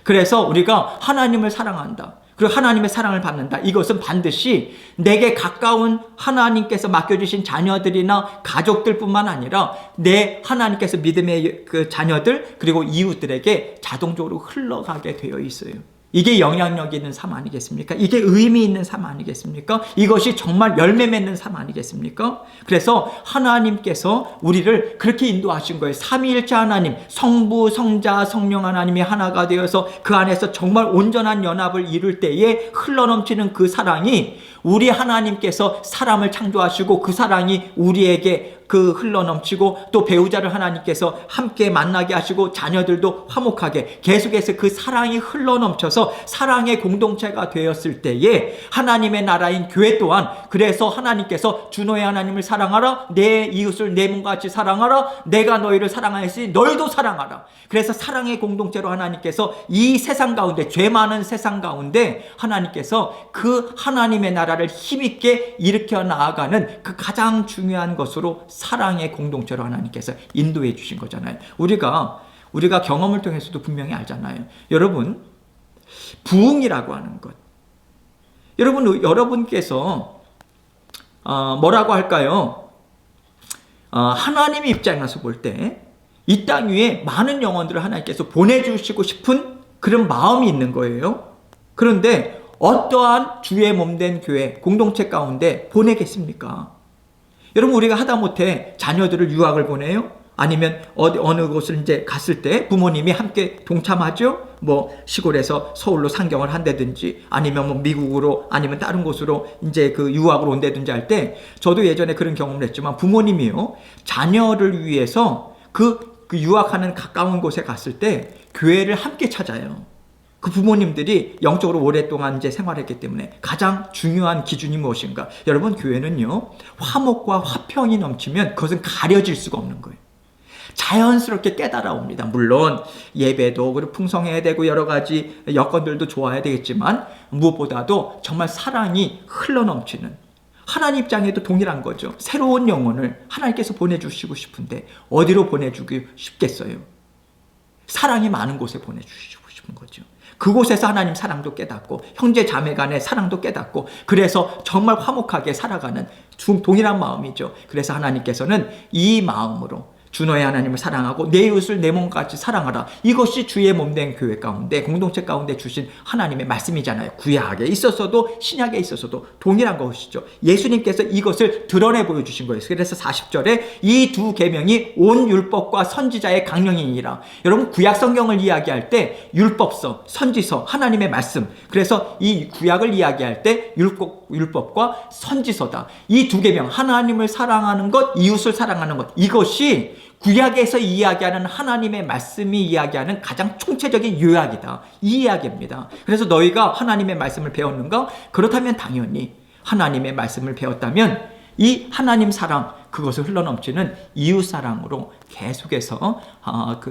그래서 우리가 하나님을 사랑한다, 그리고 하나님의 사랑을 받는다, 이것은 반드시 내게 가까운 하나님께서 맡겨주신 자녀들이나 가족들뿐만 아니라 내 하나님께서 믿음의 그 자녀들 그리고 이웃들에게 자동적으로 흘러가게 되어 있어요. 이게 영향력 있는 삶 아니겠습니까? 이게 의미 있는 삶 아니겠습니까? 이것이 정말 열매 맺는 삶 아니겠습니까? 그래서 하나님께서 우리를 그렇게 인도하신 거예요. 삼위일체 하나님, 성부, 성자, 성령 하나님이 하나가 되어서 그 안에서 정말 온전한 연합을 이룰 때에 흘러넘치는 그 사랑이, 우리 하나님께서 사람을 창조하시고 그 사랑이 우리에게 그 흘러넘치고, 또 배우자를 하나님께서 함께 만나게 하시고 자녀들도 화목하게 계속해서 그 사랑이 흘러넘쳐서 사랑의 공동체가 되었을 때에 하나님의 나라인 교회 또한, 그래서 하나님께서 주너의 하나님을 사랑하라, 내 이웃을 내 몸과 같이 사랑하라, 내가 너희를 사랑하였으니 너희도 사랑하라. 그래서 사랑의 공동체로 하나님께서 이 세상 가운데, 죄 많은 세상 가운데 하나님께서 그 하나님의 나라를 힘있게 일으켜 나아가는 그 가장 중요한 것으로 사랑의 공동체로 하나님께서 인도해 주신 거잖아요. 우리가 경험을 통해서도 분명히 알잖아요. 여러분, 부흥이라고 하는 것, 여러분께서 뭐라고 할까요? 하나님의 입장에서 볼 때 이 땅 위에 많은 영혼들을 하나님께서 보내주시고 싶은 그런 마음이 있는 거예요. 그런데 어떠한 주의 몸된 교회 공동체 가운데 보내겠습니까? 여러분, 우리가 하다못해 자녀들을 유학을 보내요? 아니면 어느 곳을 이제 갔을 때 부모님이 함께 동참하죠? 뭐 시골에서 서울로 상경을 한다든지, 아니면 뭐 미국으로, 아니면 다른 곳으로 이제 그 유학을 온다든지 할 때, 저도 예전에 그런 경험을 했지만 부모님이요, 자녀를 위해서 그 유학하는 가까운 곳에 갔을 때 교회를 함께 찾아요. 그 부모님들이 영적으로 오랫동안 이제 생활했기 때문에 가장 중요한 기준이 무엇인가? 여러분, 교회는요, 화목과 화평이 넘치면 그것은 가려질 수가 없는 거예요. 자연스럽게 깨달아 옵니다. 물론 예배도 그리고 풍성해야 되고 여러 가지 여건들도 좋아야 되겠지만, 무엇보다도 정말 사랑이 흘러넘치는, 하나님 입장에도 동일한 거죠. 새로운 영혼을 하나님께서 보내주시고 싶은데 어디로 보내주기 쉽겠어요? 사랑이 많은 곳에 보내주시고 싶은 거죠. 그곳에서 하나님 사랑도 깨닫고 형제 자매 간의 사랑도 깨닫고, 그래서 정말 화목하게 살아가는 동일한 마음이죠. 그래서 하나님께서는 이 마음으로 주너의 하나님을 사랑하고 내 이웃을 내 몸같이 사랑하라, 이것이 주의 몸된 교회 가운데, 공동체 가운데 주신 하나님의 말씀이잖아요. 구약에 있어서도 신약에 있어서도 동일한 것이죠. 예수님께서 이것을 드러내 보여주신 거예요. 그래서 40절에 이 두 계명이 온 율법과 선지자의 강령이니라. 여러분, 구약 성경을 이야기할 때 율법서, 선지서, 하나님의 말씀, 그래서 이 구약을 이야기할 때 율법과 선지서다. 이 두 계명, 하나님을 사랑하는 것, 이웃을 사랑하는 것, 이것이 구약에서 이야기하는 하나님의 말씀이 이야기하는 가장 총체적인 요약이다, 이 이야기입니다. 그래서 너희가 하나님의 말씀을 배웠는가? 그렇다면 당연히 하나님의 말씀을 배웠다면 이 하나님 사랑, 그것을 흘러넘치는 이웃 사랑으로 계속해서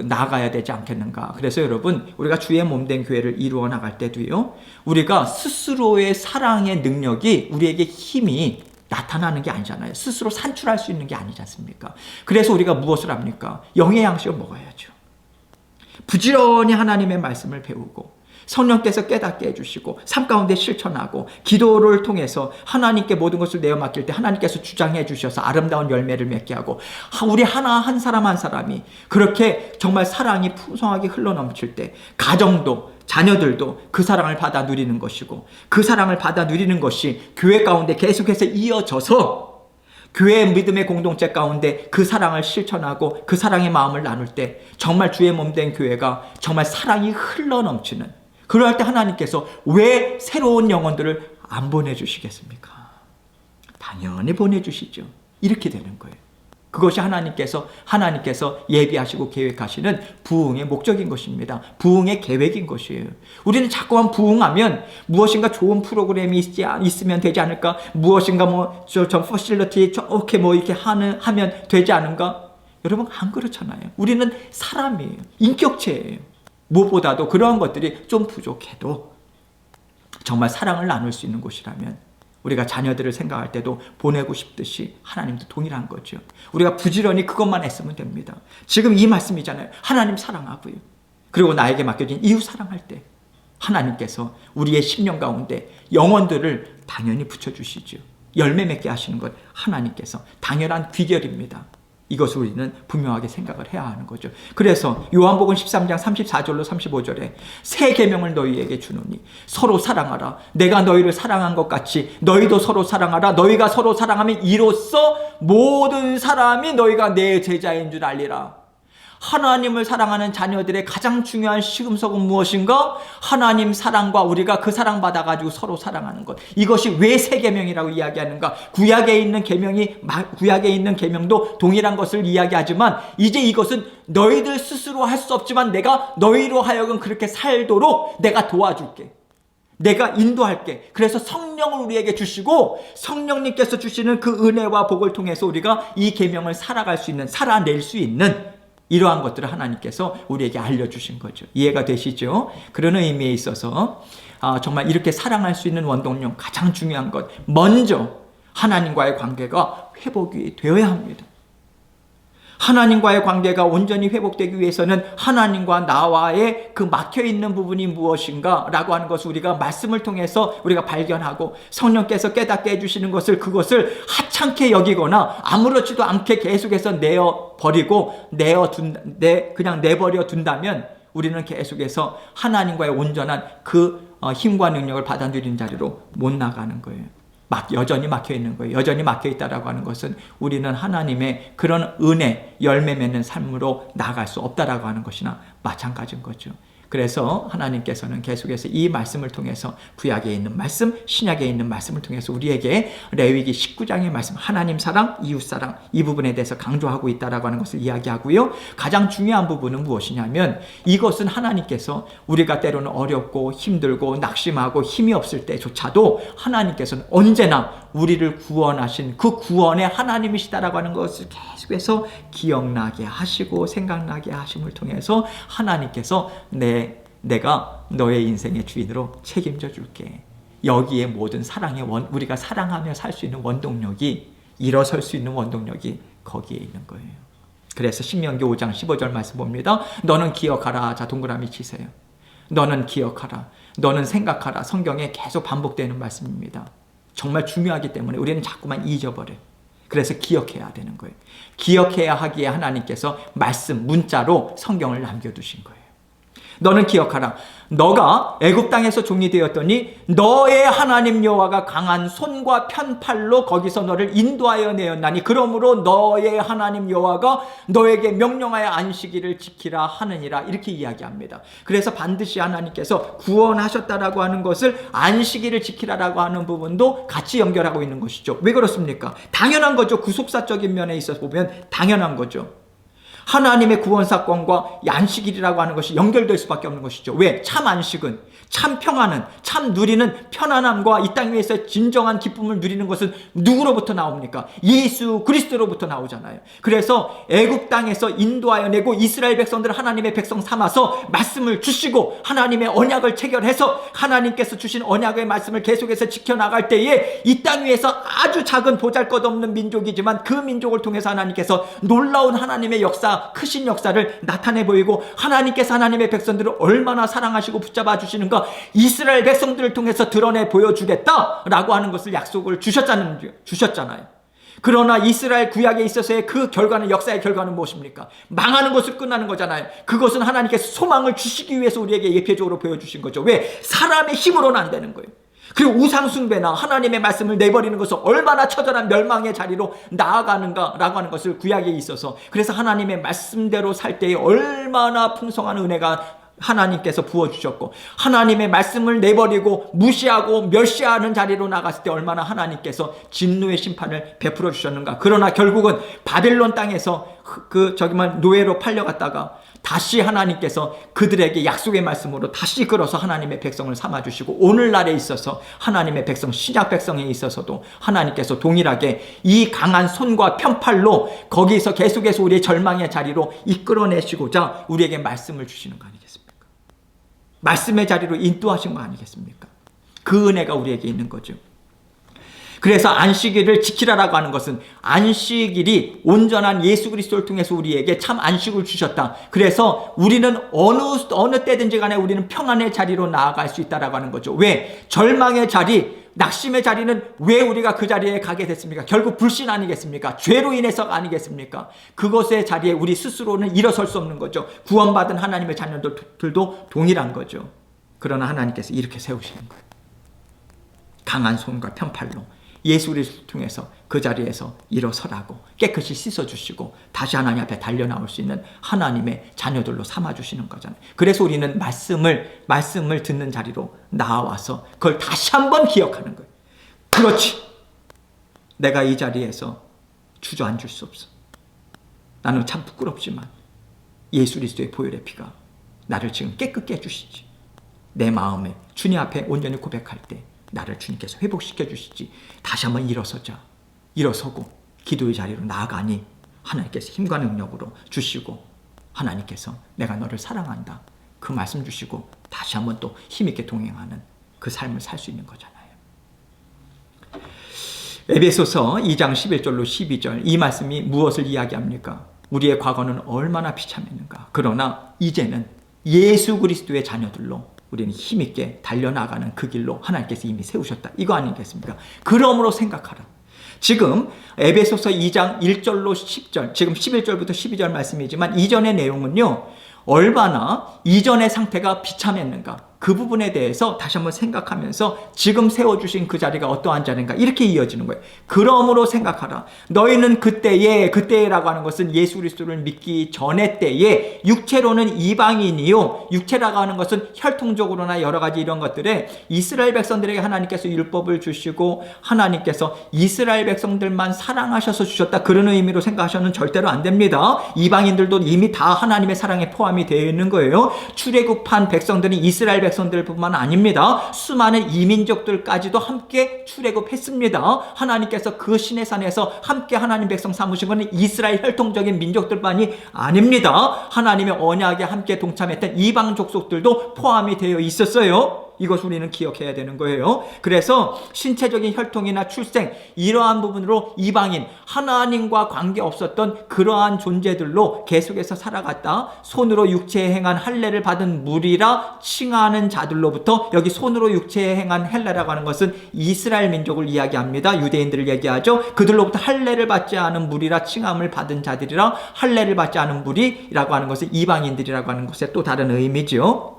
나아가야 되지 않겠는가. 그래서 여러분, 우리가 주의 몸된 교회를 이루어 나갈 때도요, 우리가 스스로의 사랑의 능력이, 우리에게 힘이 나타나는 게 아니잖아요. 스스로 산출할 수 있는 게 아니지 않습니까? 그래서 우리가 무엇을 합니까? 영의 양식을 먹어야죠. 부지런히 하나님의 말씀을 배우고 성령께서 깨닫게 해주시고 삶 가운데 실천하고 기도를 통해서 하나님께 모든 것을 내어 맡길 때 하나님께서 주장해 주셔서 아름다운 열매를 맺게 하고, 우리 하나 한 사람 한 사람이 그렇게 정말 사랑이 풍성하게 흘러넘칠 때 가정도 자녀들도 그 사랑을 받아 누리는 것이고, 그 사랑을 받아 누리는 것이 교회 가운데 계속해서 이어져서 교회의 믿음의 공동체 가운데 그 사랑을 실천하고 그 사랑의 마음을 나눌 때 정말 주의 몸 된 교회가 정말 사랑이 흘러넘치는, 그럴 때 하나님께서 왜 새로운 영혼들을 안 보내주시겠습니까? 당연히 보내주시죠. 이렇게 되는 거예요. 그것이 하나님께서 예비하시고 계획하시는 부흥의 목적인 것입니다. 부흥의 계획인 것이에요. 우리는 자꾸만 부흥하면 무엇인가 좋은 프로그램이 있으면 되지 않을까? 무엇인가 퍼실리티 좋게 이렇게 하면 되지 않은가? 여러분, 안 그렇잖아요. 우리는 사람이에요. 인격체예요. 무엇보다도 그러한 것들이 좀 부족해도 정말 사랑을 나눌 수 있는 곳이라면 우리가 자녀들을 생각할 때도 보내고 싶듯이 하나님도 동일한 거죠. 우리가 부지런히 그것만 했으면 됩니다. 지금 이 말씀이잖아요. 하나님 사랑하고요. 그리고 나에게 맡겨진 이웃 사랑할 때 하나님께서 우리의 심령 가운데 영혼들을 당연히 붙여주시죠. 열매 맺게 하시는 것 하나님께서 당연한 귀결입니다. 이것을 우리는 분명하게 생각을 해야 하는 거죠. 그래서 요한복음 13장 34절로 35절에 새 계명을 너희에게 주노니 서로 사랑하라. 내가 너희를 사랑한 것 같이 너희도 서로 사랑하라. 너희가 서로 사랑하면 이로써 모든 사람이 너희가 내 제자인 줄 알리라. 하나님을 사랑하는 자녀들의 가장 중요한 시금석은 무엇인가? 하나님 사랑과 우리가 그 사랑 받아가지고 서로 사랑하는 것. 이것이 왜 새 계명이라고 이야기하는가? 구약에 있는 계명도 동일한 것을 이야기하지만 이제 이것은 너희들 스스로 할 수 없지만 내가 너희로 하여금 그렇게 살도록 내가 도와줄게. 내가 인도할게. 그래서 성령을 우리에게 주시고 성령님께서 주시는 그 은혜와 복을 통해서 우리가 이 계명을 살아낼 수 있는 이러한 것들을 하나님께서 우리에게 알려주신 거죠. 이해가 되시죠? 그런 의미에 있어서 정말 이렇게 사랑할 수 있는 원동력, 가장 중요한 것, 먼저 하나님과의 관계가 회복이 되어야 합니다. 하나님과의 관계가 온전히 회복되기 위해서는 하나님과 나와의 그 막혀있는 부분이 무엇인가 라고 하는 것을 우리가 말씀을 통해서 우리가 발견하고 성령께서 깨닫게 해주시는 그것을 하찮게 여기거나 아무렇지도 않게 계속해서 그냥 내버려 둔다면 우리는 계속해서 하나님과의 온전한 그 힘과 능력을 받아 누리는 자리로 못 나가는 거예요. 여전히 막혀 있는 거예요. 여전히 막혀 있다라고 하는 것은 우리는 하나님의 그런 은혜, 열매 맺는 삶으로 나아갈 수 없다라고 하는 것이나 마찬가지인 거죠. 그래서 하나님께서는 계속해서 이 말씀을 통해서 구약에 있는 말씀, 신약에 있는 말씀을 통해서 우리에게 레위기 19장의 말씀, 하나님 사랑, 이웃 사랑, 이 부분에 대해서 강조하고 있다라고 하는 것을 이야기하고요. 가장 중요한 부분은 무엇이냐면 이것은 하나님께서 우리가 때로는 어렵고 힘들고 낙심하고 힘이 없을 때조차도 하나님께서는 언제나 우리를 구원하신 그 구원의 하나님이시다라고 하는 것을 계속해서 기억나게 하시고 생각나게 하심을 통해서 하나님께서 내가 너의 인생의 주인으로 책임져 줄게. 여기에 모든 우리가 사랑하며 살 수 있는 원동력이, 일어설 수 있는 원동력이 거기에 있는 거예요. 그래서 신명기 5장 15절 말씀 봅니다. 너는 기억하라. 자, 동그라미 치세요. 너는 기억하라. 너는 생각하라. 성경에 계속 반복되는 말씀입니다. 정말 중요하기 때문에 우리는 자꾸만 잊어버려요. 그래서 기억해야 되는 거예요. 기억해야 하기에 하나님께서 말씀, 문자로 성경을 남겨두신 거예요. 너는 기억하라. 너가 애굽 땅에서 종이 되었더니 너의 하나님 여호와가 강한 손과 편팔로 거기서 너를 인도하여 내었나니 그러므로 너의 하나님 여호와가 너에게 명령하여 안식일을 지키라 하느니라. 이렇게 이야기합니다. 그래서 반드시 하나님께서 구원하셨다라고 하는 것을 안식일을 지키라라고 하는 부분도 같이 연결하고 있는 것이죠. 왜 그렇습니까? 당연한 거죠. 구속사적인 면에 있어서 보면 당연한 거죠. 하나님의 구원사건과 안식일이라고 하는 것이 연결될 수밖에 없는 것이죠. 왜? 참 안식은, 참 평안은, 참 누리는 편안함과 이 땅 위에서 진정한 기쁨을 누리는 것은 누구로부터 나옵니까? 예수 그리스도로부터 나오잖아요. 그래서 애굽 땅에서 인도하여 내고 이스라엘 백성들을 하나님의 백성 삼아서 말씀을 주시고 하나님의 언약을 체결해서 하나님께서 주신 언약의 말씀을 계속해서 지켜나갈 때에 이 땅 위에서 아주 작은 보잘것없는 민족이지만 그 민족을 통해서 하나님께서 놀라운 하나님의 역사 얼마나 크신 역사를 나타내 보이고 하나님께서 하나님의 백성들을 얼마나 사랑하시고 붙잡아 주시는가 이스라엘 백성들을 통해서 드러내 보여주겠다라고 하는 것을 약속을 주셨잖아요. 그러나 이스라엘 구약에 있어서의 그 결과는, 역사의 결과는 무엇입니까? 망하는 것으로 끝나는 거잖아요. 그것은 하나님께서 소망을 주시기 위해서 우리에게 예표적으로 보여주신 거죠. 왜? 사람의 힘으로는 안 되는 거예요. 그리고 우상숭배나 하나님의 말씀을 내버리는 것은 얼마나 처절한 멸망의 자리로 나아가는가라고 하는 것을 구약에 있어서, 그래서 하나님의 말씀대로 살 때에 얼마나 풍성한 은혜가 하나님께서 부어주셨고, 하나님의 말씀을 내버리고 무시하고 멸시하는 자리로 나갔을 때 얼마나 하나님께서 진노의 심판을 베풀어 주셨는가. 그러나 결국은 바벨론 땅에서 노예로 팔려갔다가 다시 하나님께서 그들에게 약속의 말씀으로 다시 끌어서 하나님의 백성을 삼아주시고, 오늘날에 있어서 하나님의 백성, 신약 백성에 있어서도 하나님께서 동일하게 이 강한 손과 편팔로 거기서 계속해서 우리의 절망의 자리로 이끌어내시고자 우리에게 말씀을 주시는 거 아니겠습니까? 말씀의 자리로 인도하신 거 아니겠습니까? 그 은혜가 우리에게 있는 거죠. 그래서 안식일을 지키라라고 하는 것은, 안식일이 온전한 예수 그리스도를 통해서 우리에게 참 안식을 주셨다. 그래서 우리는 어느 때든지 간에 우리는 평안의 자리로 나아갈 수 있다라고 하는 거죠. 왜? 절망의 자리, 낙심의 자리는 왜 우리가 그 자리에 가게 됐습니까? 결국 불신 아니겠습니까? 죄로 인해서가 아니겠습니까? 그것의 자리에 우리 스스로는 일어설 수 없는 거죠. 구원받은 하나님의 자녀들도 동일한 거죠. 그러나 하나님께서 이렇게 세우시는 거예요. 강한 손과 편팔로 예수 그리스도를 통해서 그 자리에서 일어서라고 깨끗이 씻어주시고 다시 하나님 앞에 달려나올 수 있는 하나님의 자녀들로 삼아주시는 거잖아요. 그래서 우리는 말씀을 듣는 자리로 나와서 그걸 다시 한번 기억하는 거예요. 그렇지, 내가 이 자리에서 주저앉을 수 없어. 나는 참 부끄럽지만 예수 그리스도의 보혈의 피가 나를 지금 깨끗게 해주시지. 내 마음에 주님 앞에 온전히 고백할 때 나를 주님께서 회복시켜 주시지. 다시 한번 일어서고 기도의 자리로 나아가니 하나님께서 힘과 능력으로 주시고, 하나님께서 내가 너를 사랑한다 그 말씀 주시고 다시 한번 또 힘있게 동행하는 그 삶을 살 수 있는 거잖아요. 에베소서 2장 11절로 12절, 이 말씀이 무엇을 이야기합니까? 우리의 과거는 얼마나 비참했는가. 그러나 이제는 예수 그리스도의 자녀들로 우리는 힘있게 달려나가는 그 길로 하나님께서 이미 세우셨다. 이거 아니겠습니까? 그러므로 생각하라. 지금 에베소서 2장 1절로 10절, 지금 11절부터 12절 말씀이지만 이전의 내용은요, 얼마나 이전의 상태가 비참했는가, 그 부분에 대해서 다시 한번 생각하면서 지금 세워주신 그 자리가 어떠한 자리인가, 이렇게 이어지는 거예요. 그러므로 생각하라. 너희는 그때라고 하는 것은 예수 그리스도를 믿기 전의 때에 육체로는 이방인이요, 육체라고 하는 것은 혈통적으로나 여러 가지 이런 것들에 이스라엘 백성들에게 하나님께서 율법을 주시고 하나님께서 이스라엘 백성들만 사랑하셔서 주셨다, 그런 의미로 생각하셔는 절대로 안 됩니다. 이방인들도 이미 다 하나님의 사랑에 포함이 되어 있는 거예요. 출애굽한 백성들은 이스라엘 백성들뿐만 아닙니다. 수많은 이민족들까지도 함께 출애굽했습니다. 하나님께서 그 시내산에서 함께 하나님 백성 삼으신 것은 이스라엘 혈통적인 민족들만이 아닙니다. 하나님의 언약에 함께 동참했던 이방 족속들도 포함이 되어 있었어요. 이것 우리는 기억해야 되는 거예요. 그래서 신체적인 혈통이나 출생, 이러한 부분으로 이방인, 하나님과 관계없었던 그러한 존재들로 계속해서 살아갔다. 손으로 육체에 행한 할례를 받은 무리라 칭하는 자들로부터, 여기 손으로 육체에 행한 할례라고 하는 것은 이스라엘 민족을 이야기합니다. 유대인들을 얘기하죠. 그들로부터 할례를 받지 않은 무리라 칭함을 받은 자들이라, 할례를 받지 않은 무리라고 하는 것은 이방인들이라고 하는 것의 또 다른 의미죠.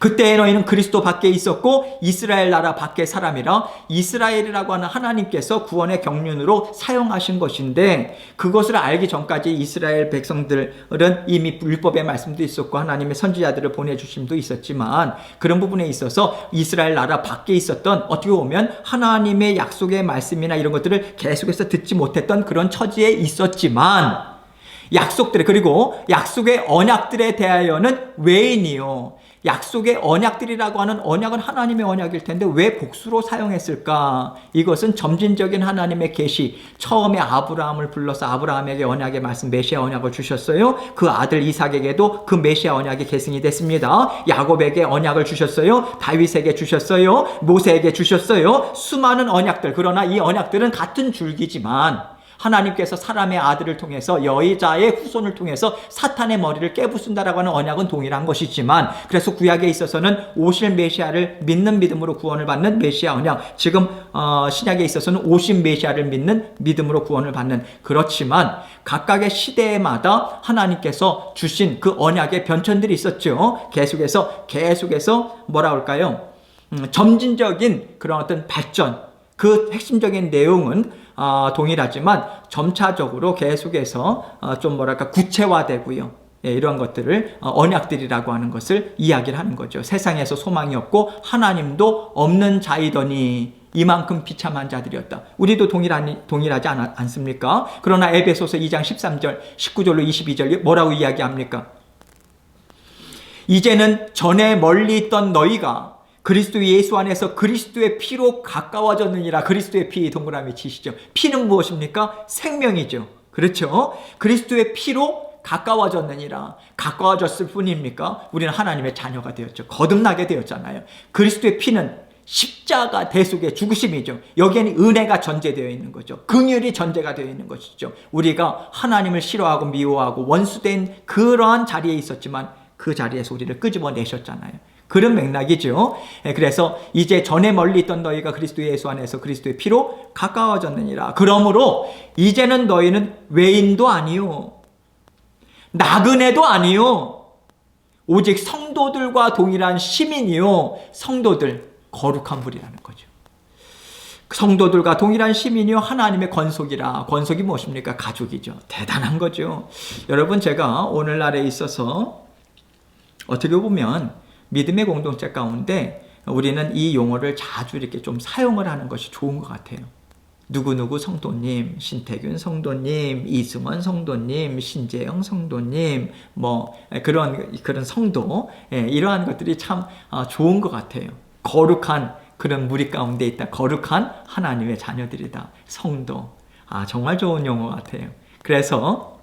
그때에 너희는 그리스도 밖에 있었고 이스라엘 나라 밖의 사람이라, 이스라엘이라고 하는 하나님께서 구원의 경륜으로 사용하신 것인데, 그것을 알기 전까지 이스라엘 백성들은 이미 율법의 말씀도 있었고 하나님의 선지자들을 보내주심도 있었지만, 그런 부분에 있어서 이스라엘 나라 밖에 있었던, 어떻게 보면 하나님의 약속의 말씀이나 이런 것들을 계속해서 듣지 못했던 그런 처지에 있었지만, 약속들에, 그리고 약속의 언약들에 대하여는 외인이요, 약속의 언약들이라고 하는 언약은 하나님의 언약일 텐데 왜 복수로 사용했을까? 이것은 점진적인 하나님의 계시, 처음에 아브라함을 불러서 아브라함에게 언약의 말씀, 메시아 언약을 주셨어요. 그 아들 이삭에게도 그 메시아 언약이 계승이 됐습니다. 야곱에게 언약을 주셨어요. 다윗에게 주셨어요. 모세에게 주셨어요. 수많은 언약들. 그러나 이 언약들은 같은 줄기지만 하나님께서 사람의 아들을 통해서 여자의 후손을 통해서 사탄의 머리를 깨부순다라고 하는 언약은 동일한 것이지만, 그래서 구약에 있어서는 오실 메시아를 믿는 믿음으로 구원을 받는 메시아 언약, 지금 신약에 있어서는 오신 메시아를 믿는 믿음으로 구원을 받는, 그렇지만 각각의 시대마다 하나님께서 주신 그 언약의 변천들이 있었죠. 계속해서 뭐라 할까요? 점진적인 그런 어떤 발전, 그 핵심적인 내용은 동일하지만 점차적으로 계속해서 좀 뭐랄까 구체화되고요. 예, 이런 것들을 언약들이라고 하는 것을 이야기를 하는 거죠. 세상에서 소망이 없고 하나님도 없는 자이더니 이만큼 비참한 자들이었다. 우리도 동일하지 않습니까? 그러나 에베소서 2장 13절 19절로 22절 뭐라고 이야기합니까? 이제는 전에 멀리 있던 너희가 그리스도 예수 안에서 그리스도의 피로 가까워졌느니라. 그리스도의 피, 동그라미 치시죠. 피는 무엇입니까? 생명이죠. 그렇죠? 그리스도의 피로 가까워졌느니라. 가까워졌을 뿐입니까? 우리는 하나님의 자녀가 되었죠. 거듭나게 되었잖아요. 그리스도의 피는 십자가 대속의 죽으심이죠. 여기에는 은혜가 전제되어 있는 거죠. 긍휼이 전제가 되어 있는 것이죠. 우리가 하나님을 싫어하고 미워하고 원수된 그러한 자리에 있었지만 그 자리에서 우리를 끄집어내셨잖아요. 그런 맥락이죠. 그래서 이제 전에 멀리 있던 너희가 그리스도 예수 안에서 그리스도의 피로 가까워졌느니라. 그러므로 이제는 너희는 외인도 아니요 나그네도 아니요 오직 성도들과 동일한 시민이요. 성도들, 거룩한 불이라는 거죠. 성도들과 동일한 시민이요 하나님의 권속이라. 권속이 무엇입니까? 가족이죠. 대단한 거죠. 여러분, 제가 오늘날에 있어서 어떻게 보면 믿음의 공동체 가운데 우리는 이 용어를 자주 이렇게 좀 사용을 하는 것이 좋은 것 같아요. 누구누구 성도님, 신태균 성도님, 이승원 성도님, 신재영 성도님, 뭐 그런 성도, 이러한 것들이 참 좋은 것 같아요. 거룩한 그런 무리 가운데 있다. 거룩한 하나님의 자녀들이다. 성도. 정말 좋은 용어 같아요. 그래서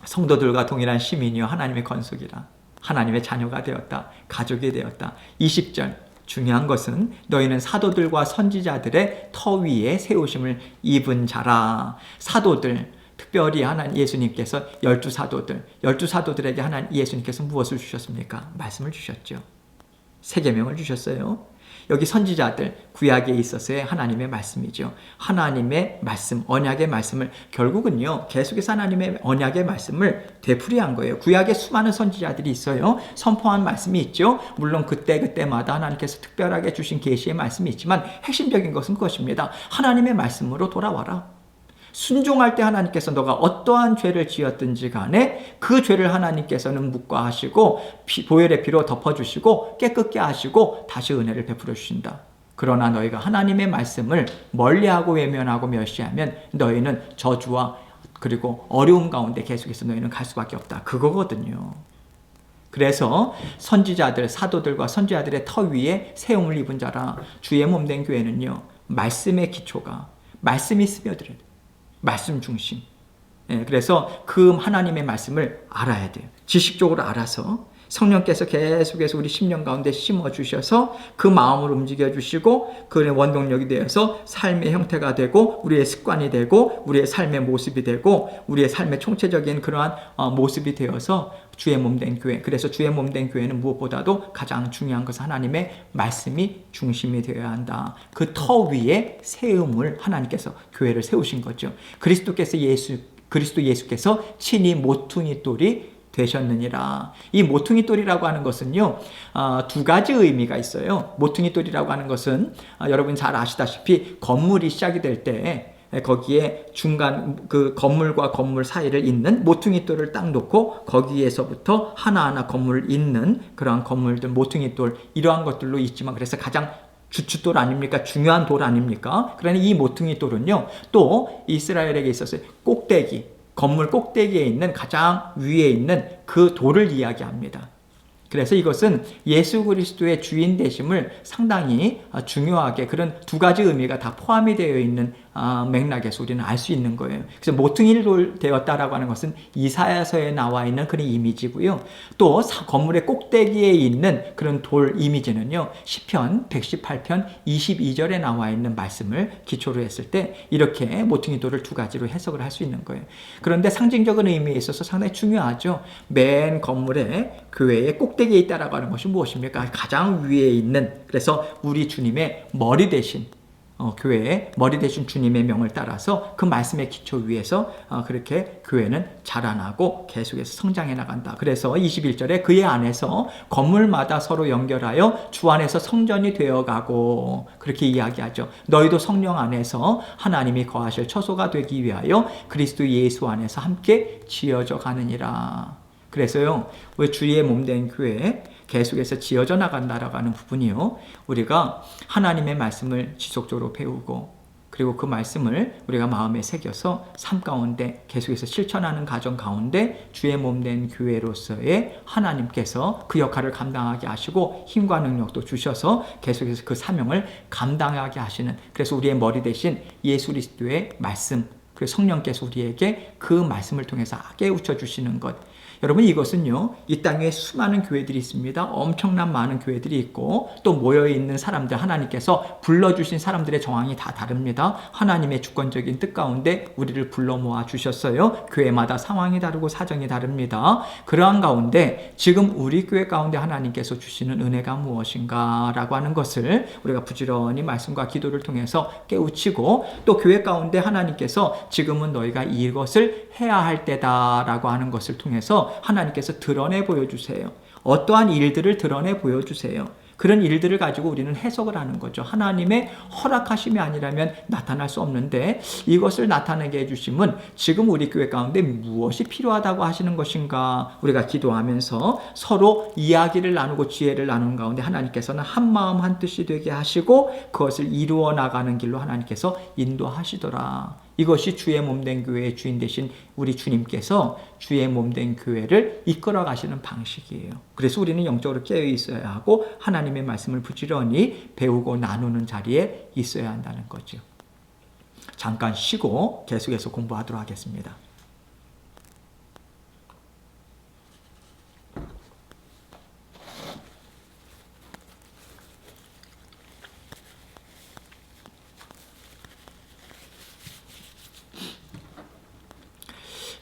성도들과 동일한 시민이요 하나님의 권속이라. 하나님의 자녀가 되었다. 가족이 되었다. 20절. 중요한 것은 너희는 사도들과 선지자들의 터 위에 세우심을 입은 자라. 사도들, 특별히 하나님 예수님께서 12사도들에게 하나님 예수님께서 무엇을 주셨습니까? 말씀을 주셨죠. 세계명을 주셨어요. 여기 선지자들, 구약에 있어서의 하나님의 말씀이죠. 하나님의 말씀, 언약의 말씀을 결국은요, 계속해서 하나님의 언약의 말씀을 되풀이한 거예요. 구약에 수많은 선지자들이 있어요. 선포한 말씀이 있죠. 물론 그때마다 하나님께서 특별하게 주신 계시의 말씀이 있지만 핵심적인 것은 그것입니다. 하나님의 말씀으로 돌아와라. 순종할 때 하나님께서 너가 어떠한 죄를 지었든지 간에 그 죄를 하나님께서는 묵과하시고 보혈의 피로 덮어주시고 깨끗게 하시고 다시 은혜를 베풀어 주신다. 그러나 너희가 하나님의 말씀을 멀리하고 외면하고 멸시하면 너희는 저주와 그리고 어려움 가운데 계속해서 너희는 갈 수밖에 없다. 그거거든요. 그래서 선지자들, 사도들과 선지자들의 터 위에 세움을 입은 자라. 주의 몸된 교회는요, 말씀의 기초가 말씀이 스며들어요. 말씀 중심. 그래서 그 하나님의 말씀을 알아야 돼요. 지식적으로 알아서 성령께서 계속해서 우리 심령 가운데 심어주셔서 그 마음을 움직여주시고 그 원동력이 되어서 삶의 형태가 되고 우리의 습관이 되고 우리의 삶의 모습이 되고 우리의 삶의 총체적인 그러한 모습이 되어서 주의 몸된 교회. 그래서 주의 몸된 교회는 무엇보다도 가장 중요한 것은 하나님의 말씀이 중심이 되어야 한다. 그 터 위에 세움을 하나님께서 교회를 세우신 거죠. 그리스도 예수께서 친히 모퉁이 돌이 되셨느니라. 이 모퉁이 돌이라고 하는 것은요, 두 가지 의미가 있어요. 모퉁이 돌이라고 하는 것은 여러분 잘 아시다시피 건물이 시작이 될 때 거기에 중간 그 건물과 건물 사이를 잇는 모퉁이 돌을 딱 놓고 거기에서부터 하나하나 건물을 잇는 그러한 건물들, 모퉁이 돌, 이러한 것들로 있지만 그래서 가장 주춧돌 아닙니까? 중요한 돌 아닙니까? 그러니 이 모퉁이 돌은요, 또 이스라엘에게 있어서 건물 꼭대기에 있는 가장 위에 있는 그 돌을 이야기합니다. 그래서 이것은 예수 그리스도의 주인 되심을 상당히 중요하게 그런 두 가지 의미가 다 포함이 되어 있는 맥락에서 우리는 알 수 있는 거예요. 그래서 모퉁이로 되었다라고 하는 것은 이사야서에 나와 있는 그런 이미지고요. 또 건물의 꼭대기에 있는 그런 돌 이미지는요. 시편 118편 22절에 나와 있는 말씀을 기초로 했을 때 이렇게 모퉁이 돌을 두 가지로 해석을 할 수 있는 거예요. 그런데 상징적인 의미에 있어서 상당히 중요하죠. 맨 건물의 교회의 꼭대기에 있다라고 하는 것이 무엇입니까? 가장 위에 있는, 그래서 우리 주님의 머리 대신 교회의 머리 대신 주님의 명을 따라서 그 말씀의 기초 위에서 그렇게 교회는 자라나고 계속해서 성장해 나간다. 그래서 21절에 그의 안에서 건물마다 서로 연결하여 주 안에서 성전이 되어가고, 그렇게 이야기하죠. 너희도 성령 안에서 하나님이 거하실 처소가 되기 위하여 그리스도 예수 안에서 함께 지어져 가느니라. 그래서요, 왜 주의 몸된 교회 계속해서 지어져 나간다라고 하는 부분이요, 우리가 하나님의 말씀을 지속적으로 배우고, 그리고 그 말씀을 우리가 마음에 새겨서 삶 가운데 계속해서 실천하는 가정 가운데 주의 몸된 교회로서의 하나님께서 그 역할을 감당하게 하시고 힘과 능력도 주셔서 계속해서 그 사명을 감당하게 하시는, 그래서 우리의 머리 대신 예수 그리스도의 말씀, 그리고 성령께서 우리에게 그 말씀을 통해서 깨우쳐 주시는 것. 여러분, 이것은요, 이 땅에 수많은 교회들이 있습니다. 엄청난 많은 교회들이 있고, 또 모여있는 사람들, 하나님께서 불러주신 사람들의 정황이 다 다릅니다. 하나님의 주권적인 뜻 가운데 우리를 불러 모아 주셨어요. 교회마다 상황이 다르고 사정이 다릅니다. 그러한 가운데 지금 우리 교회 가운데 하나님께서 주시는 은혜가 무엇인가 라고 하는 것을 우리가 부지런히 말씀과 기도를 통해서 깨우치고, 또 교회 가운데 하나님께서 지금은 너희가 이것을 해야 할 때다 라고 하는 것을 통해서 하나님께서 드러내 보여주세요. 어떠한 일들을 드러내 보여주세요. 그런 일들을 가지고 우리는 해석을 하는 거죠. 하나님의 허락하심이 아니라면 나타날 수 없는데, 이것을 나타내게 해주심은 지금 우리 교회 가운데 무엇이 필요하다고 하시는 것인가, 우리가 기도하면서 서로 이야기를 나누고 지혜를 나누는 가운데 하나님께서는 한 마음 한 뜻이 되게 하시고 그것을 이루어 나가는 길로 하나님께서 인도하시더라. 이것이 주의 몸된 교회의 주인 되신 우리 주님께서 주의 몸된 교회를 이끌어 가시는 방식이에요. 그래서 우리는 영적으로 깨어 있어야 하고 하나님의 말씀을 부지런히 배우고 나누는 자리에 있어야 한다는 거죠. 잠깐 쉬고 계속해서 공부하도록 하겠습니다.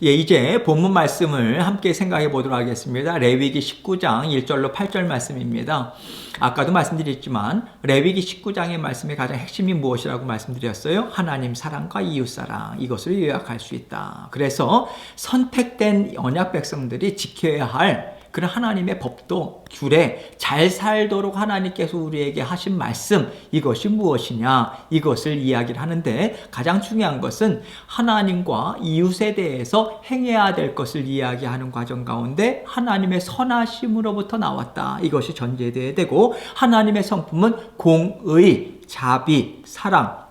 예, 이제 본문 말씀을 함께 생각해 보도록 하겠습니다. 레위기 19장 1절로 8절 말씀입니다. 아까도 말씀드렸지만 레위기 19장의 말씀의 가장 핵심이 무엇이라고 말씀드렸어요? 하나님 사랑과 이웃 사랑, 이것을 요약할 수 있다. 그래서 선택된 언약 백성들이 지켜야 할 그런 하나님의 법도 규례, 잘 살도록 하나님께서 우리에게 하신 말씀, 이것이 무엇이냐, 이것을 이야기를 하는데, 가장 중요한 것은 하나님과 이웃에 대해서 행해야 될 것을 이야기하는 과정 가운데 하나님의 선하심으로부터 나왔다, 이것이 전제되어야 되고, 하나님의 성품은 공의, 자비, 사랑,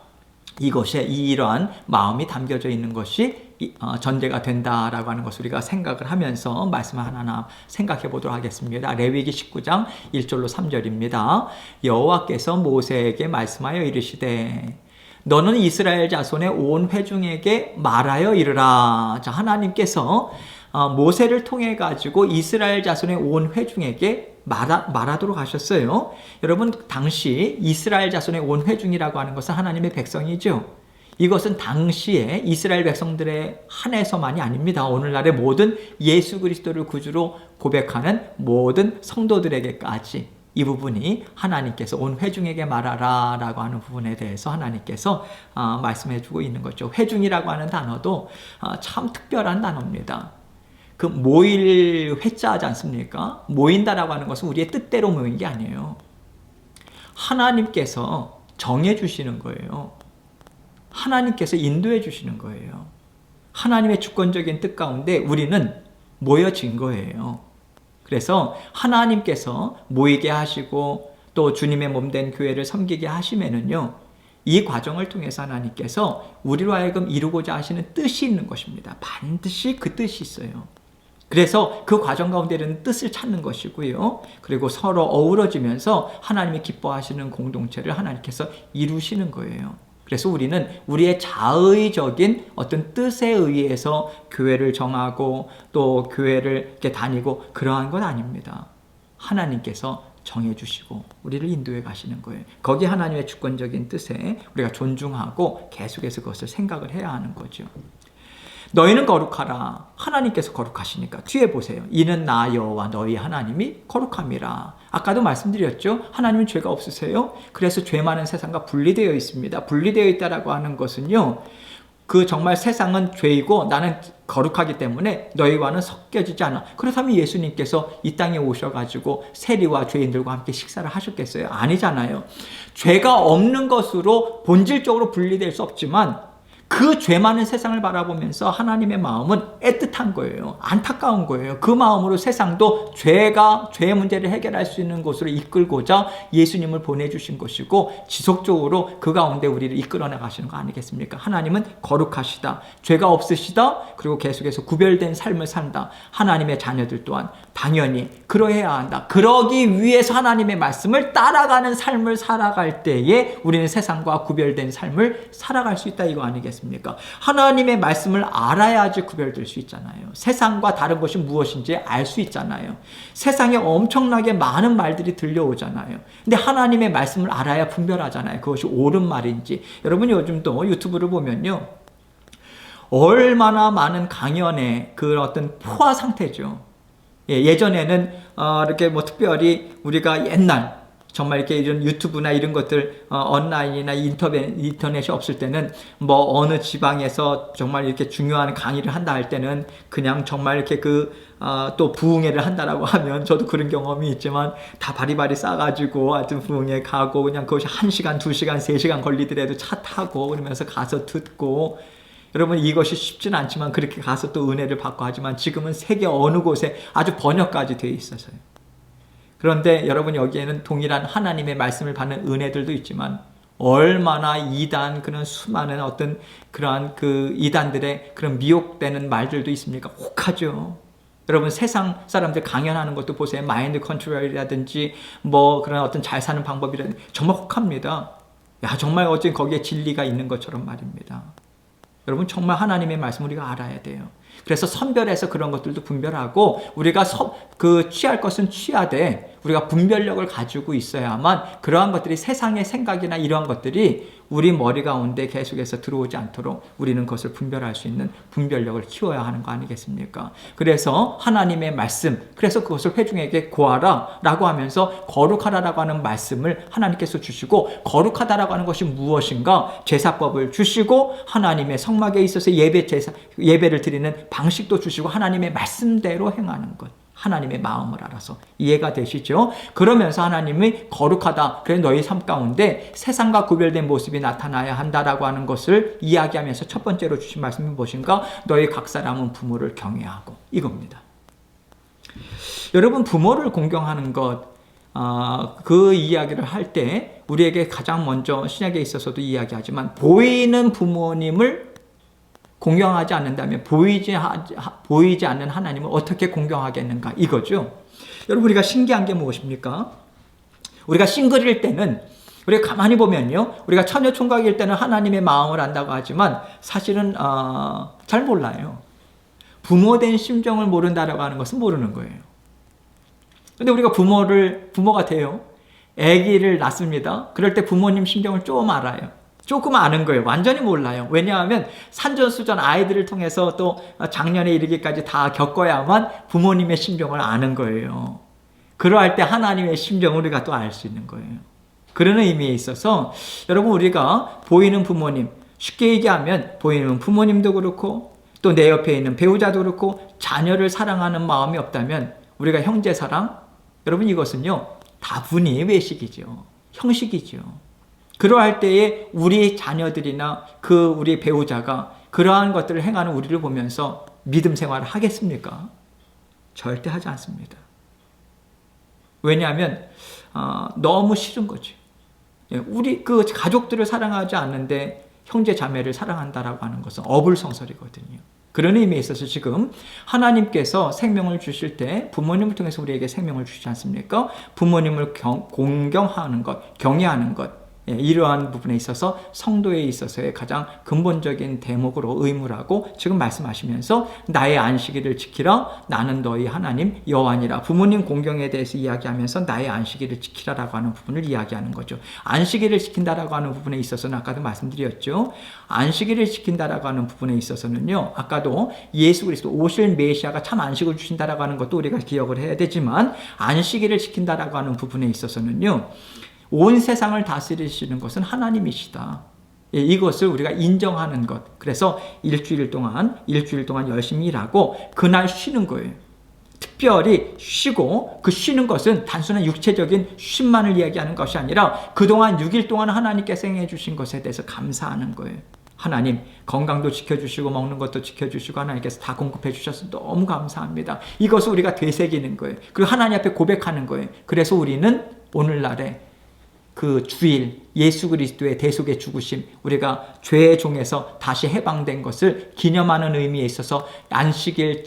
이것에 이러한 마음이 담겨져 있는 것이 전제가 된다라고 하는 것을 우리가 생각을 하면서 말씀을 하나하나 생각해 보도록 하겠습니다. 레위기 19장 1절로 3절입니다. 여호와께서 모세에게 말씀하여 이르시되 너는 이스라엘 자손의 온 회중에게 말하여 이르라. 자, 하나님께서 모세를 통해 가지고 이스라엘 자손의 온 회중에게 말하도록 하셨어요. 여러분, 당시 이스라엘 자손의 온 회중이라고 하는 것은 하나님의 백성이죠. 이것은 당시에 이스라엘 백성들에 한해서만이 아닙니다. 오늘날의 모든 예수 그리스도를 구주로 고백하는 모든 성도들에게까지 이 부분이 하나님께서 온 회중에게 말하라 라고 하는 부분에 대해서 하나님께서 말씀해 주고 있는 거죠. 회중이라고 하는 단어도 참 특별한 단어입니다. 그 모일 회자하지 않습니까? 모인다라고 하는 것은 우리의 뜻대로 모인 게 아니에요. 하나님께서 정해 주시는 거예요. 하나님께서 인도해 주시는 거예요. 하나님의 주권적인 뜻 가운데 우리는 모여진 거예요. 그래서 하나님께서 모이게 하시고 또 주님의 몸된 교회를 섬기게 하시면은요, 이 과정을 통해서 하나님께서 우리로 하여금 이루고자 하시는 뜻이 있는 것입니다. 반드시 그 뜻이 있어요. 그래서 그 과정 가운데는 뜻을 찾는 것이고요. 그리고 서로 어우러지면서 하나님이 기뻐하시는 공동체를 하나님께서 이루시는 거예요. 그래서 우리는 우리의 자의적인 어떤 뜻에 의해서 교회를 정하고 또 교회를 이렇게 다니고 그러한 건 아닙니다. 하나님께서 정해주시고 우리를 인도해 가시는 거예요. 거기 하나님의 주권적인 뜻에 우리가 존중하고 계속해서 그것을 생각을 해야 하는 거죠. 너희는 거룩하라. 하나님께서 거룩하시니까 뒤에 보세요. 이는 나 여호와 너희 하나님이 거룩함이라. 아까도 말씀드렸죠. 하나님은 죄가 없으세요. 그래서 죄 많은 세상과 분리되어 있습니다. 분리되어 있다라고 하는 것은요, 그 정말 세상은 죄이고 나는 거룩하기 때문에 너희와는 섞여지지 않아. 그렇다면 예수님께서 이 땅에 오셔가지고 세리와 죄인들과 함께 식사를 하셨겠어요? 아니잖아요. 죄가 없는 것으로 본질적으로 분리될 수 없지만 그 죄 많은 세상을 바라보면서 하나님의 마음은 애틋한 거예요. 안타까운 거예요. 그 마음으로 세상도 죄의 문제를 해결할 수 있는 곳으로 이끌고자 예수님을 보내주신 것이고 지속적으로 그 가운데 우리를 이끌어 나가시는 거 아니겠습니까? 하나님은 거룩하시다. 죄가 없으시다. 그리고 계속해서 구별된 삶을 산다. 하나님의 자녀들 또한 당연히 그러해야 한다. 그러기 위해서 하나님의 말씀을 따라가는 삶을 살아갈 때에 우리는 세상과 구별된 삶을 살아갈 수 있다. 이거 아니겠습니까? 하나님의 말씀을 알아야지 구별될 수 있잖아요. 세상과 다른 것이 무엇인지 알 수 있잖아요. 세상에 엄청나게 많은 말들이 들려오잖아요. 근데 하나님의 말씀을 알아야 분별하잖아요. 그것이 옳은 말인지. 여러분 요즘도 유튜브를 보면요, 얼마나 많은 강연의 그 어떤 포화 상태죠. 예전에는 이렇게 뭐 특별히 우리가 옛날 정말 이렇게 이런 유튜브나 이런 것들 온라인이나 인터넷이 없을 때는 뭐 어느 지방에서 정말 이렇게 중요한 강의를 한다 할 때는 그냥 정말 이렇게 또 부흥회를 한다라고 하면 저도 그런 경험이 있지만 다 바리바리 싸가지고 하여튼 부흥회 가고 그냥 그것이 1시간, 2시간, 3시간 걸리더라도 차 타고 그러면서 가서 듣고 여러분 이것이 쉽지는 않지만 그렇게 가서 또 은혜를 받고 하지만 지금은 세계 어느 곳에 아주 번역까지 되어 있어서요. 그런데 여러분 여기에는 동일한 하나님의 말씀을 받는 은혜들도 있지만 얼마나 이단 그런 수많은 어떤 그러한 그 이단들의 그런 미혹되는 말들도 있습니까? 혹하죠. 여러분 세상 사람들 강연하는 것도 보세요. 마인드 컨트롤이라든지 뭐 그런 어떤 잘 사는 방법이라든지 정말 혹합니다. 야 정말 어째 거기에 진리가 있는 것처럼 말입니다. 여러분 정말 하나님의 말씀 우리가 알아야 돼요. 그래서 선별해서 그런 것들도 분별하고 우리가 취할 것은 취하되 우리가 분별력을 가지고 있어야만 그러한 것들이 세상의 생각이나 이러한 것들이 우리 머리 가운데 계속해서 들어오지 않도록 우리는 그것을 분별할 수 있는 분별력을 키워야 하는 거 아니겠습니까? 그래서 하나님의 말씀, 그래서 그것을 회중에게 고하라 라고 하면서 거룩하라라고 하는 말씀을 하나님께서 주시고 거룩하다라고 하는 것이 무엇인가? 제사법을 주시고 하나님의 성막에 있어서 예배를 드리는 방식도 주시고 하나님의 말씀대로 행하는 것. 하나님의 마음을 알아서 이해가 되시죠? 그러면서 하나님이 거룩하다. 그래서 너희 삶 가운데 세상과 구별된 모습이 나타나야 한다라고 하는 것을 이야기하면서 첫 번째로 주신 말씀이 무엇인가? 너희 각 사람은 부모를 경외하고 이겁니다. 여러분 부모를 공경하는 것 그 이야기를 할 때 우리에게 가장 먼저 신약에 있어서도 이야기하지만 보이는 부모님을 공경하지 않는다면 보이지 않는 하나님을 어떻게 공경하겠는가 이거죠. 여러분 우리가 신기한 게 무엇입니까? 우리가 싱글일 때는 우리가 가만히 보면요, 우리가 처녀 총각일 때는 하나님의 마음을 안다고 하지만 사실은 잘 몰라요. 부모된 심정을 모른다라고 하는 것은 모르는 거예요. 근데 우리가 부모가 돼요. 아기를 낳습니다. 그럴 때 부모님 심정을 좀 알아요. 조금 아는 거예요. 완전히 몰라요. 왜냐하면 산전수전 아이들을 통해서 또 작년에 이르기까지 다 겪어야만 부모님의 심정을 아는 거예요. 그러할 때 하나님의 심정을 우리가 또 알 수 있는 거예요. 그런 의미에 있어서 여러분 우리가 보이는 부모님, 쉽게 얘기하면 보이는 부모님도 그렇고 또 내 옆에 있는 배우자도 그렇고 자녀를 사랑하는 마음이 없다면 우리가 형제 사랑, 여러분 이것은요 다분히 외식이죠. 형식이죠. 그러할 때에 우리 자녀들이나 우리 배우자가 그러한 것들을 행하는 우리를 보면서 믿음 생활을 하겠습니까? 절대 하지 않습니다. 왜냐하면 너무 싫은 거죠. 우리 가족들을 사랑하지 않는데 형제 자매를 사랑한다라고 하는 것은 어불성설이거든요. 그런 의미에 있어서 지금 하나님께서 생명을 주실 때 부모님을 통해서 우리에게 생명을 주시지 않습니까? 부모님을 공경하는 것, 경외하는 것. 이러한 부분에 있어서 성도에 있어서의 가장 근본적인 대목으로 의무라고 지금 말씀하시면서 나의 안식일을 지키라. 나는 너희 하나님 여호와니라. 부모님 공경에 대해서 이야기하면서 나의 안식일을 지키라라고 하는 부분을 이야기하는 거죠. 안식일을 지킨다라고 하는 부분에 있어서는 아까도 말씀드렸죠. 안식일을 지킨다라고 하는 부분에 있어서는요. 아까도 예수 그리스도 오실 메시아가 참 안식을 주신다라고 하는 것도 우리가 기억을 해야 되지만 안식일을 지킨다라고 하는 부분에 있어서는요. 온 세상을 다스리시는 것은 하나님이시다. 이것을 우리가 인정하는 것. 그래서 일주일 동안 열심히 일하고 그날 쉬는 거예요. 특별히 쉬고 그 쉬는 것은 단순한 육체적인 쉼만을 이야기하는 것이 아니라 그동안 6일 동안 하나님께서 행해 주신 것에 대해서 감사하는 거예요. 하나님 건강도 지켜주시고 먹는 것도 지켜주시고 하나님께서 다 공급해 주셔서 너무 감사합니다. 이것을 우리가 되새기는 거예요. 그리고 하나님 앞에 고백하는 거예요. 그래서 우리는 오늘날에 그 주일 예수 그리스도의 대속의 죽으심, 우리가 죄의 종에서 다시 해방된 것을 기념하는 의미에 있어서 안식일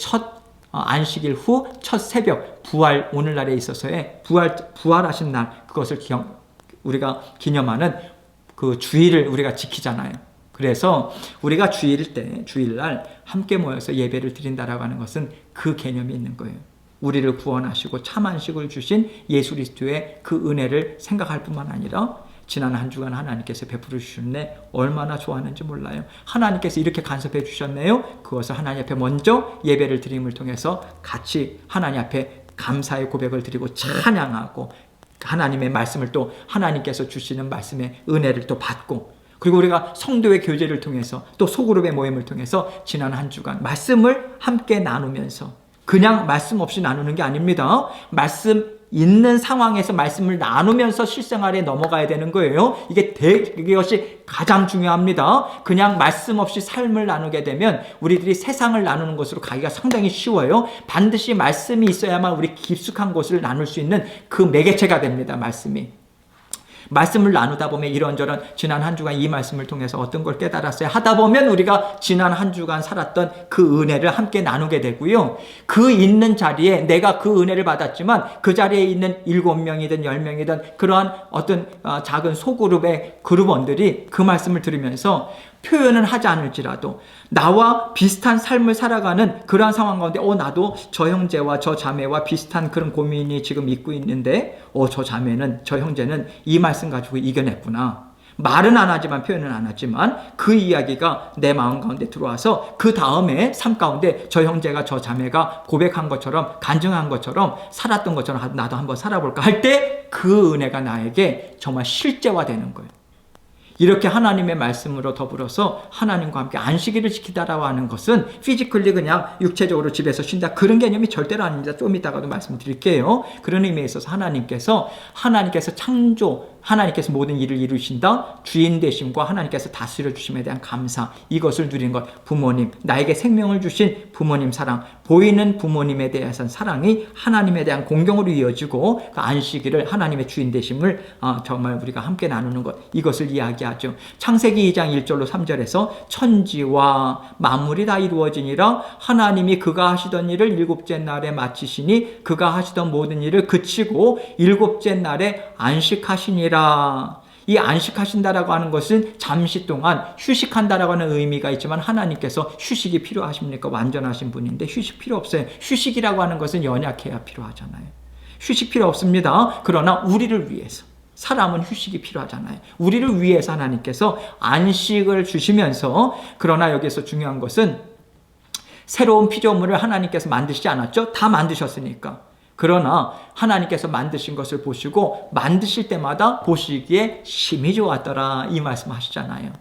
후 첫 새벽 부활, 오늘날에 있어서의 부활하신 날, 그것을 우리가 기념하는 그 주일을 우리가 지키잖아요. 그래서 우리가 주일날 함께 모여서 예배를 드린다라고 하는 것은 그 개념이 있는 거예요. 우리를 구원하시고 참 안식을 주신 예수 그리스도의 그 은혜를 생각할 뿐만 아니라 지난 한 주간 하나님께서 베풀어 주셨네, 얼마나 좋았는지 몰라요. 하나님께서 이렇게 간섭해 주셨네요. 그것을 하나님 앞에 먼저 예배를 드림을 통해서 같이 하나님 앞에 감사의 고백을 드리고 찬양하고 하나님의 말씀을 또 하나님께서 주시는 말씀의 은혜를 또 받고, 그리고 우리가 성도의 교제를 통해서 또 소그룹의 모임을 통해서 지난 한 주간 말씀을 함께 나누면서, 그냥 말씀 없이 나누는 게 아닙니다. 말씀 있는 상황에서 말씀을 나누면서 실생활에 넘어가야 되는 거예요. 이것이 가장 중요합니다. 그냥 말씀 없이 삶을 나누게 되면 우리들이 세상을 나누는 것으로 가기가 상당히 쉬워요. 반드시 말씀이 있어야만 우리 깊숙한 것을 나눌 수 있는 그 매개체가 됩니다. 말씀을 나누다 보면 이런저런 지난 한 주간 이 말씀을 통해서 어떤 걸 깨달았어요 하다 보면 우리가 지난 한 주간 살았던 그 은혜를 함께 나누게 되고요. 그 있는 자리에 내가 그 은혜를 받았지만 그 자리에 있는 7명이든 10명이든 그러한 어떤 작은 소그룹의 그룹원들이 그 말씀을 들으면서 표현은 하지 않을지라도 나와 비슷한 삶을 살아가는 그러한 상황 가운데 나도 저 형제와 저 자매와 비슷한 그런 고민이 지금 있고 있는데 저 형제는 이 말씀 가지고 이겨냈구나. 말은 안 하지만, 표현은 안 하지만 그 이야기가 내 마음 가운데 들어와서 그 다음에 삶 가운데 저 형제가 저 자매가 고백한 것처럼, 간증한 것처럼, 살았던 것처럼 나도 한번 살아볼까 할 때 그 은혜가 나에게 정말 실제화되는 거예요. 이렇게 하나님의 말씀으로 더불어서 하나님과 함께 안식일을 지키다라고 하는 것은 피지컬리 그냥 육체적으로 집에서 쉰다, 그런 개념이 절대로 아닙니다. 좀 이따가도 말씀드릴게요. 그런 의미에 있어서 하나님께서 창조, 하나님께서 모든 일을 이루신다, 주인 되심과 하나님께서 다스려 주심에 대한 감사, 이것을 누리는 것, 부모님, 나에게 생명을 주신 부모님 사랑, 보이는 부모님에 대한 사랑이 하나님에 대한 공경으로 이어지고 그 안식일을 하나님의 주인 되심을 정말 우리가 함께 나누는 것, 이것을 이야기하죠. 창세기 2장 1절로 3절에서 천지와 만물이 다 이루어지니라 하나님이 그가 하시던 일을 일곱째 날에 마치시니 그가 하시던 모든 일을 그치고 일곱째 날에 안식하시니라. 이 안식하신다라고 하는 것은 잠시 동안 휴식한다라고 하는 의미가 있지만 하나님께서 휴식이 필요하십니까? 완전하신 분인데 휴식 필요 없어요. 휴식이라고 하는 것은 연약해야 필요하잖아요. 휴식 필요 없습니다. 그러나 우리를 위해서, 사람은 휴식이 필요하잖아요. 우리를 위해서 하나님께서 안식을 주시면서, 그러나 여기서 중요한 것은 새로운 피조물을 하나님께서 만드시지 않았죠? 다 만드셨으니까. 그러나 하나님께서 만드신 것을 보시고 만드실 때마다 보시기에 심히 좋았더라, 이 말씀 하시잖아요.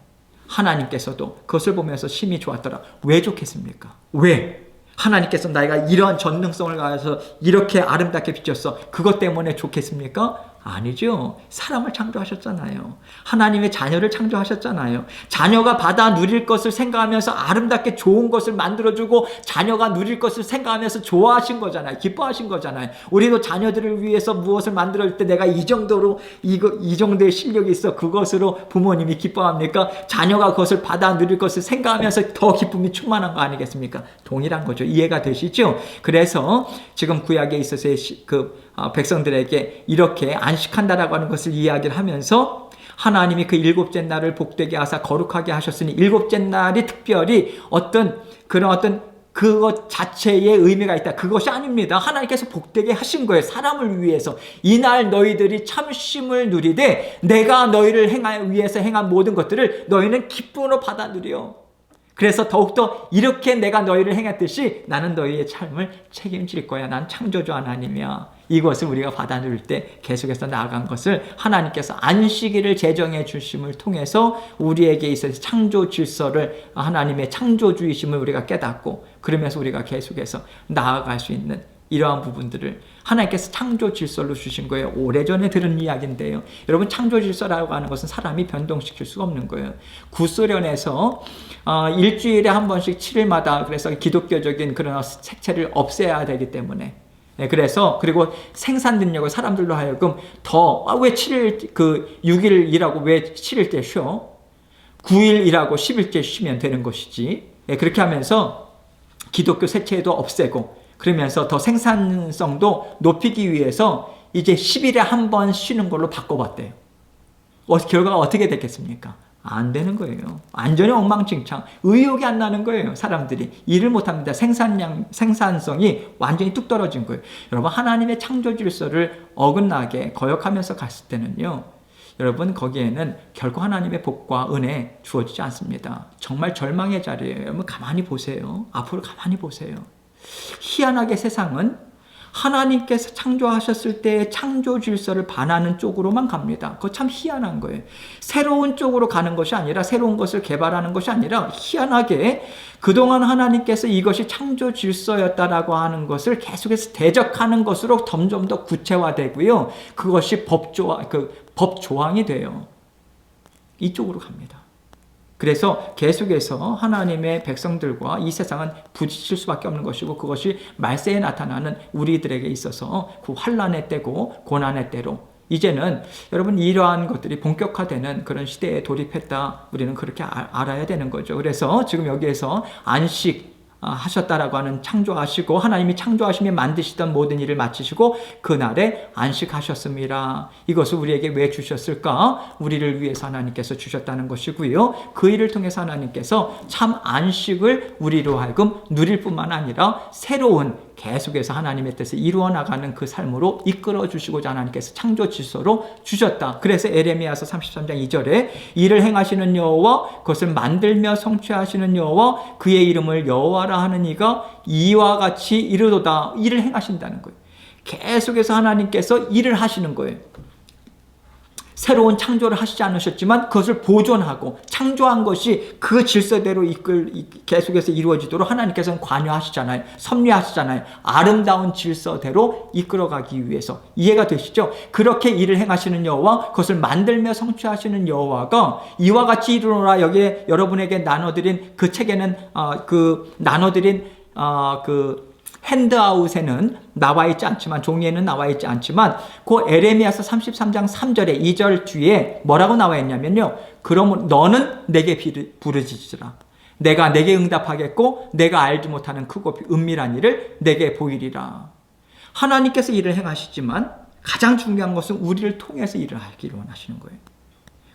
하나님께서도 그것을 보면서 심히 좋았더라. 왜 좋겠습니까? 왜? 하나님께서 나이가 이러한 전능성을 가져서 이렇게 아름답게 비쳤어, 그것 때문에 좋겠습니까? 아니죠. 사람을 창조하셨잖아요. 하나님의 자녀를 창조하셨잖아요. 자녀가 받아 누릴 것을 생각하면서 아름답게 좋은 것을 만들어주고 자녀가 누릴 것을 생각하면서 좋아하신 거잖아요. 기뻐하신 거잖아요. 우리도 자녀들을 위해서 무엇을 만들어줄 때 내가 이 정도의 실력이 있어, 그것으로 부모님이 기뻐합니까? 자녀가 그것을 받아 누릴 것을 생각하면서 더 기쁨이 충만한 거 아니겠습니까? 동일한 거죠. 이해가 되시죠? 그래서 지금 구약에 있어서의 백성들에게 이렇게 안식한다라고 하는 것을 이야기를 하면서 하나님이 그 일곱째 날을 복되게 하사 거룩하게 하셨으니 일곱째 날이 특별히 어떤 그것 자체의 의미가 있다. 그것이 아닙니다. 하나님께서 복되게 하신 거예요. 사람을 위해서. 이날 너희들이 참심을 누리되 내가 너희를 위해서 행한 모든 것들을 너희는 기쁨으로 받아 누려. 그래서 더욱더 이렇게 내가 너희를 행했듯이 나는 너희의 삶을 책임질 거야. 난 창조주 하나님이야. 이것을 우리가 받아 누릴 때 계속해서 나아간 것을 하나님께서 안식일을 제정해 주심을 통해서 우리에게 있어서 창조 질서를, 하나님의 창조주의심을 우리가 깨닫고, 그러면서 우리가 계속해서 나아갈 수 있는 이러한 부분들을 하나님께서 창조 질서로 주신 거예요. 오래전에 들은 이야기인데요. 여러분, 창조 질서라고 하는 것은 사람이 변동시킬 수가 없는 거예요. 구소련에서 일주일에 한 번씩 7일마다 그래서 기독교적인 그런 색채를 없애야 되기 때문에, 그래서 그리고 생산 능력을 사람들로 하여금 왜 7일 6일 일하고 왜 7일째 쉬어? 9일 일하고 10일째 쉬면 되는 것이지. 그렇게 하면서 기독교 색채도 없애고, 그러면서 더 생산성도 높이기 위해서 이제 10일에 한 번 쉬는 걸로 바꿔봤대요. 결과가 어떻게 됐겠습니까? 안 되는 거예요. 완전히 엉망진창. 의욕이 안 나는 거예요. 사람들이 일을 못합니다. 생산성이 완전히 뚝 떨어진 거예요. 여러분, 하나님의 창조 질서를 어긋나게 거역하면서 갔을 때는요, 여러분, 거기에는 결코 하나님의 복과 은혜 주어지지 않습니다. 정말 절망의 자리예요. 여러분, 가만히 보세요. 앞으로 가만히 보세요. 희한하게 세상은 하나님께서 창조하셨을 때의 창조 질서를 반하는 쪽으로만 갑니다. 그거 참 희한한 거예요. 새로운 쪽으로 가는 것이 아니라, 새로운 것을 개발하는 것이 아니라, 희한하게 그동안 하나님께서 이것이 창조 질서였다라고 하는 것을 계속해서 대적하는 것으로 점점 더 구체화되고요. 그것이 법 조항이 돼요. 이쪽으로 갑니다. 그래서 계속해서 하나님의 백성들과 이 세상은 부딪힐 수밖에 없는 것이고, 그것이 말세에 나타나는 우리들에게 있어서 그 환난의 때고 고난의 때로, 이제는 여러분 이러한 것들이 본격화되는 그런 시대에 돌입했다. 우리는 그렇게 알아야 되는 거죠. 그래서 지금 여기에서 안식 하셨다라고 하는, 창조하시고 하나님이 창조하시며 만드시던 모든 일을 마치시고 그날에 안식하셨습니다. 이것을 우리에게 왜 주셨을까? 우리를 위해서 하나님께서 주셨다는 것이고요. 그 일을 통해서 하나님께서 참 안식을 우리로 하여금 누릴 뿐만 아니라 새로운, 계속해서 하나님의 뜻을 이루어 나가는 그 삶으로 이끌어 주시고자 하나님께서 창조 질서로 주셨다. 그래서 에레미야서 33장 2절에 이를 행하시는 여호와, 그것을 만들며 성취하시는 여호와, 그의 이름을 여호와라 하는 이가 이와 같이 이르도다. 일을 행하신다는 거예요. 계속해서 하나님께서 일을 하시는 거예요. 새로운 창조를 하시지 않으셨지만 그것을 보존하고 창조한 것이 그 질서대로 계속해서 이루어지도록 하나님께서는 관여하시잖아요. 섭리하시잖아요. 아름다운 질서대로 이끌어가기 위해서. 이해가 되시죠? 그렇게 일을 행하시는 여호와, 그것을 만들며 성취하시는 여호와가 이와 같이 이루노라. 여기에 여러분에게 나눠드린 그 책에는 나눠드린 핸드아웃에는 나와 있지 않지만, 종이에는 나와 있지 않지만, 그 에레미야서 33장 3절에 2절 뒤에 뭐라고 나와 있냐면요, 그러면 너는 내게 부르짖으라. 내가 내게 응답하겠고 내가 알지 못하는 크고 은밀한 일을 내게 보이리라. 하나님께서 일을 행하시지만 가장 중요한 것은 우리를 통해서 일을 하기를 원하시는 거예요.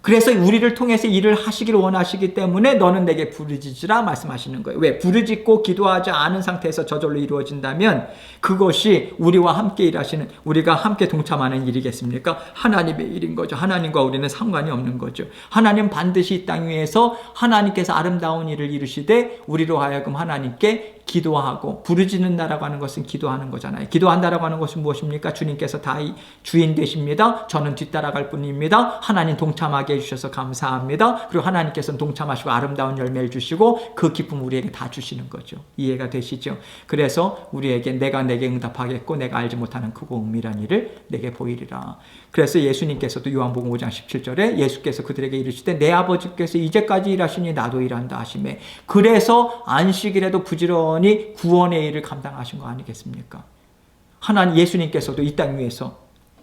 그래서 우리를 통해서 일을 하시기를 원하시기 때문에 너는 내게 부르짖으라 말씀하시는 거예요. 왜? 부르짖고 기도하지 않은 상태에서 저절로 이루어진다면 그것이 우리와 함께 일하시는, 우리가 함께 동참하는 일이겠습니까? 하나님의 일인 거죠. 하나님과 우리는 상관이 없는 거죠. 하나님 반드시 이 땅 위에서 하나님께서 아름다운 일을 이루시되 우리로 하여금 하나님께 기도하고, 부르짖는다라고 하는 것은 기도하는 거잖아요. 기도한다라고 하는 것은 무엇입니까? 주님께서 다 주인 되십니다. 저는 뒤따라갈 뿐입니다. 하나님 동참하게 해주셔서 감사합니다. 그리고 하나님께서는 동참하시고 아름다운 열매를 주시고 그 기쁨 우리에게 다 주시는 거죠. 이해가 되시죠? 그래서 우리에게 내가 내게 응답하겠고 내가 알지 못하는 크고 은밀한 일을 내게 보이리라. 그래서 예수님께서도 요한복음 5장 17절에 예수께서 그들에게 이르시되 내 아버지께서 이제까지 일하시니 나도 일한다 하시매, 그래서 안식일에도 부지런히 구원의 일을 감당하신 거 아니겠습니까? 하나님 예수님께서도 이 땅 위에서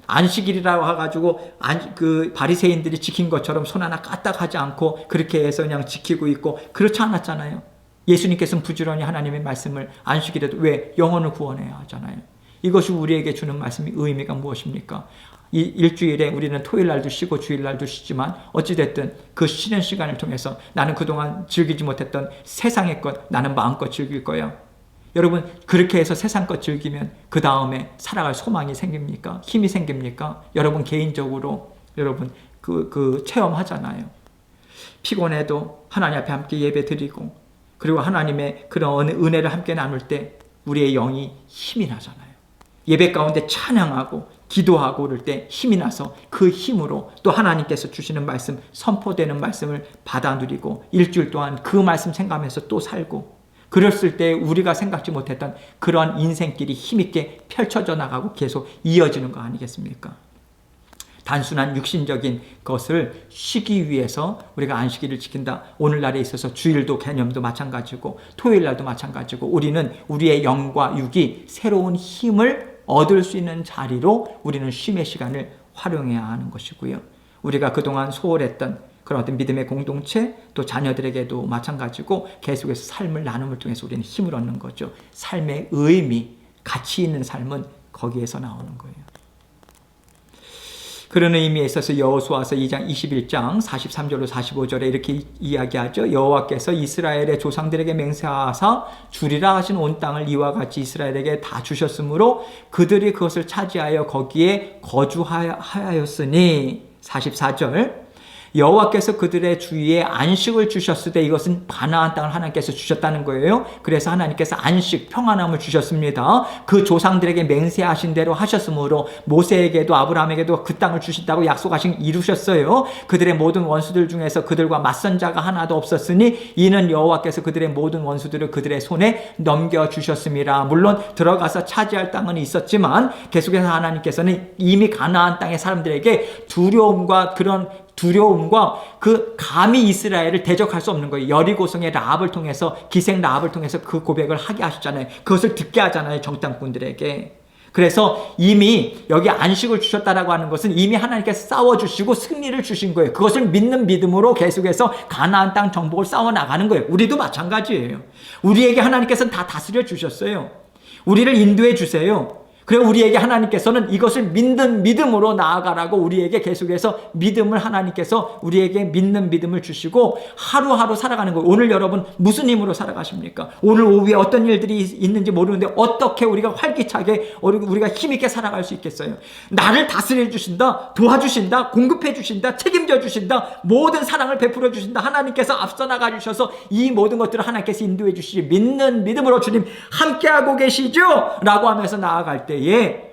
안식일이라고 해가지고 그 바리새인들이 지킨 것처럼 손 하나 까딱하지 않고 그렇게 해서 그냥 지키고 있고 그렇지 않았잖아요. 예수님께서는 부지런히 하나님의 말씀을 안식일에도 왜 영혼을 구원해야 하잖아요. 이것이 우리에게 주는 말씀의 의미가 무엇입니까? 이 일주일에 우리는 토요일 날도 쉬고 주일 날도 쉬지만 어찌됐든 그 쉬는 시간을 통해서 나는 그동안 즐기지 못했던 세상의 것 나는 마음껏 즐길 거야. 여러분 그렇게 해서 세상 것 즐기면 그 다음에 살아갈 소망이 생깁니까? 힘이 생깁니까? 여러분 개인적으로 여러분 그 체험하잖아요. 피곤해도 하나님 앞에 함께 예배 드리고 그리고 하나님의 그런 은혜를 함께 나눌 때 우리의 영이 힘이 나잖아요. 예배 가운데 찬양하고 기도하고 그럴 때 힘이 나서 그 힘으로 또 하나님께서 주시는 말씀, 선포되는 말씀을 받아 누리고 일주일 동안 그 말씀 생각하면서 또 살고 그랬을 때 우리가 생각지 못했던 그런 인생길이 힘있게 펼쳐져 나가고 계속 이어지는 거 아니겠습니까? 단순한 육신적인 것을 쉬기 위해서 우리가 안식일을 지킨다. 오늘날에 있어서 주일도 개념도 마찬가지고 토요일 날도 마찬가지고 우리는 우리의 영과 육이 새로운 힘을 얻을 수 있는 자리로 우리는 쉼의 시간을 활용해야 하는 것이고요. 우리가 그동안 소홀했던 그런 어떤 믿음의 공동체 또 자녀들에게도 마찬가지고 계속해서 삶을 나눔을 통해서 우리는 힘을 얻는 거죠. 삶의 의미, 가치 있는 삶은 거기에서 나오는 거예요. 그런 의미에 있어서 여호수아서 2장 21장 43절로 45절에 이렇게 이야기하죠. 여호와께서 이스라엘의 조상들에게 맹세하사 주리라 하신 온 땅을 이와 같이 이스라엘에게 다 주셨으므로 그들이 그것을 차지하여 거기에 거주하였으니 44절 여호와께서 그들의 주위에 안식을 주셨을 때 이것은 가나안 땅을 하나님께서 주셨다는 거예요. 그래서 하나님께서 안식, 평안함을 주셨습니다. 그 조상들에게 맹세하신 대로 하셨으므로 모세에게도 아브라함에게도 그 땅을 주신다고 약속하신 이루셨어요. 그들의 모든 원수들 중에서 그들과 맞선 자가 하나도 없었으니 이는 여호와께서 그들의 모든 원수들을 그들의 손에 넘겨주셨습니다. 물론 들어가서 차지할 땅은 있었지만 계속해서 하나님께서는 이미 가나안 땅의 사람들에게 두려움과 그 감히 이스라엘을 대적할 수 없는 거예요. 여리고성의 라합을 통해서 기생 라합을 통해서 그 고백을 하게 하셨잖아요. 그것을 듣게 하잖아요. 정탐꾼들에게. 그래서 이미 여기 안식을 주셨다라고 하는 것은 이미 하나님께서 싸워주시고 승리를 주신 거예요. 그것을 믿는 믿음으로 계속해서 가나안 땅 정복을 싸워나가는 거예요. 우리도 마찬가지예요. 우리에게 하나님께서는 다 다스려 주셨어요. 우리를 인도해 주세요. 그리고 우리에게 하나님께서는 이것을 믿는 믿음으로 나아가라고 우리에게 계속해서 믿음을 하나님께서 우리에게 믿는 믿음을 주시고 하루하루 살아가는 거예요. 오늘 여러분 무슨 힘으로 살아가십니까? 오늘 오후에 어떤 일들이 있는지 모르는데 어떻게 우리가 활기차게 우리가 힘있게 살아갈 수 있겠어요? 나를 다스려 주신다, 도와주신다, 공급해 주신다, 책임져 주신다, 모든 사랑을 베풀어 주신다. 하나님께서 앞서 나가 주셔서 이 모든 것들을 하나님께서 인도해 주시지 믿는 믿음으로 주님 함께하고 계시죠? 라고 하면서 나아갈 때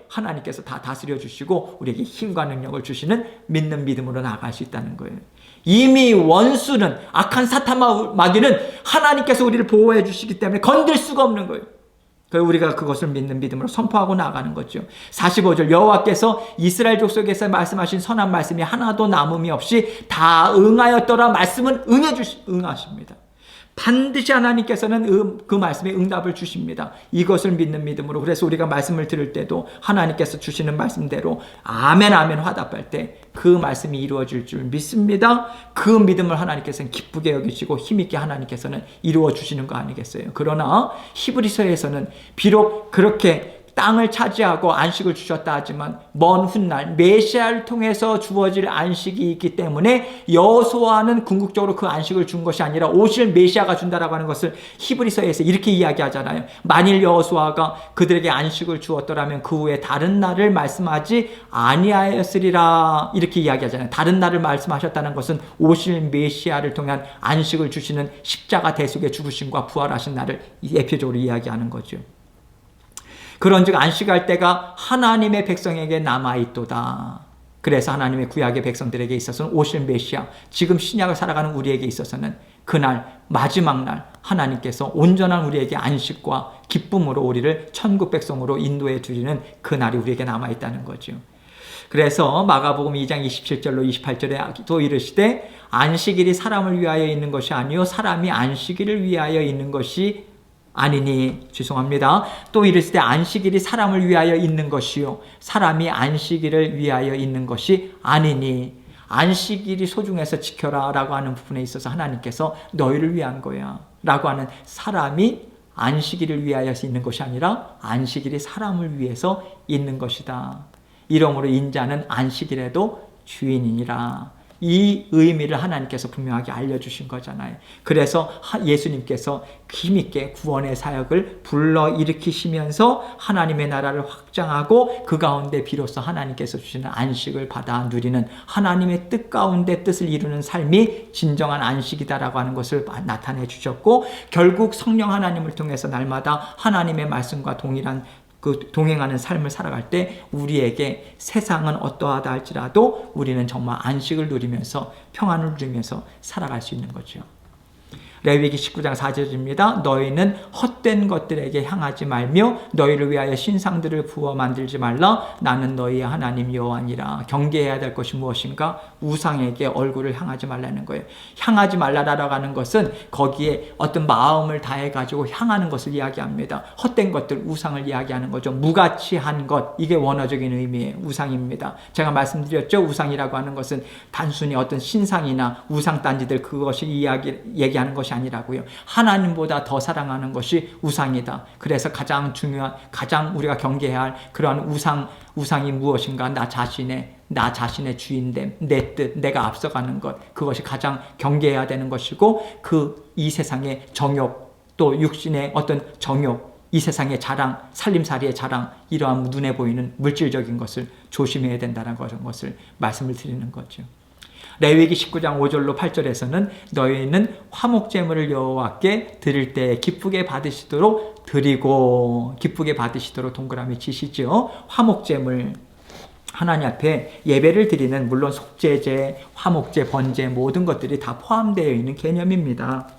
하나님께서 다 다스려 주시고 우리에게 힘과 능력을 주시는 믿는 믿음으로 나아갈 수 있다는 거예요. 이미 원수는 악한 사탄 마귀는 하나님께서 우리를 보호해 주시기 때문에 건들 수가 없는 거예요. 그래서 우리가 그것을 믿는 믿음으로 선포하고 나아가는 거죠. 45절 여호와께서 이스라엘 족속에서 말씀하신 선한 말씀이 하나도 남음이 없이 다 응하였더라. 말씀은 응하십니다. 반드시 하나님께서는 그 말씀에 응답을 주십니다. 이것을 믿는 믿음으로. 그래서 우리가 말씀을 들을 때도 하나님께서 주시는 말씀대로 아멘 아멘 화답할 때 그 말씀이 이루어질 줄 믿습니다. 그 믿음을 하나님께서는 기쁘게 여기시고 힘있게 하나님께서는 이루어 주시는 거 아니겠어요? 그러나 히브리서에서는 비록 그렇게 땅을 차지하고 안식을 주셨다 하지만 먼 훗날 메시아를 통해서 주어질 안식이 있기 때문에 여호수아는 궁극적으로 그 안식을 준 것이 아니라 오실 메시아가 준다라고 하는 것을 히브리서에서 이렇게 이야기하잖아요. 만일 여호수아가 그들에게 안식을 주었더라면 그 후에 다른 날을 말씀하지 아니하였으리라 이렇게 이야기하잖아요. 다른 날을 말씀하셨다는 것은 오실 메시아를 통한 안식을 주시는 십자가 대속의 죽으심과 부활하신 날을 예표적으로 이야기하는 거죠. 그런즉 안식할 때가 하나님의 백성에게 남아있도다. 그래서 하나님의 구약의 백성들에게 있어서는 오실 메시아, 지금 신약을 살아가는 우리에게 있어서는 그날 마지막 날 하나님께서 온전한 우리에게 안식과 기쁨으로 우리를 천국 백성으로 인도해 주리는 그날이 우리에게 남아있다는 거죠. 그래서 마가복음 2장 27절로 28절에 또 이르시되 안식일이 사람을 위하여 있는 것이 아니요 사람이 안식일을 위하여 있는 것이 아니니 죄송합니다. 또 이르시되 안식일이 사람을 위하여 있는 것이요 사람이 안식일을 위하여 있는 것이 아니니 안식일이 소중해서 지켜라 라고 하는 부분에 있어서 하나님께서 너희를 위한 거야 라고 하는 사람이 안식일을 위하여 있는 것이 아니라 안식일이 사람을 위해서 있는 것이다. 이러므로 인자는 안식일에도 주인이니라. 이 의미를 하나님께서 분명하게 알려주신 거잖아요. 그래서 예수님께서 힘있게 구원의 사역을 불러일으키시면서 하나님의 나라를 확장하고 그 가운데 비로소 하나님께서 주시는 안식을 받아 누리는 하나님의 뜻 가운데 뜻을 이루는 삶이 진정한 안식이다라고 하는 것을 나타내 주셨고, 결국 성령 하나님을 통해서 날마다 하나님의 말씀과 동행하는 삶을 살아갈 때 우리에게 세상은 어떠하다 할지라도 우리는 정말 안식을 누리면서 평안을 누리면서 살아갈 수 있는 거죠. 레위기 19장 4절입니다. 너희는 헛된 것들에게 향하지 말며 너희를 위하여 신상들을 부어 만들지 말라. 나는 너희의 하나님 여호와니라. 경계해야 될 것이 무엇인가? 우상에게 얼굴을 향하지 말라는 거예요. 향하지 말라라고 하는 것은 거기에 어떤 마음을 다해가지고 향하는 것을 이야기합니다. 헛된 것들, 우상을 이야기하는 거죠. 무가치한 것, 이게 원어적인 의미의 우상입니다. 제가 말씀드렸죠. 우상이라고 하는 것은 단순히 어떤 신상이나 우상단지들 그것이 얘기하는 것이 아니라고요. 하나님보다 더 사랑하는 것이 우상이다. 그래서 가장 중요한, 가장 우리가 경계해야 할 그러한 우상이 무엇인가? 나 자신의 주인됨, 내 뜻, 내가 앞서가는 것, 그것이 가장 경계해야 되는 것이고, 이 세상의 정욕, 또 육신의 어떤 정욕, 이 세상의 자랑, 살림살이의 자랑, 이러한 눈에 보이는 물질적인 것을 조심해야 된다는 것을 말씀을 드리는 거죠. 레위기 19장 5절로 8절에서는 너희는 화목제물을 여호와께 드릴 때 기쁘게 받으시도록 드리고, 기쁘게 받으시도록 동그라미 치시죠. 화목제물, 하나님 앞에 예배를 드리는, 물론 속죄제, 화목제, 번제 모든 것들이 다 포함되어 있는 개념입니다.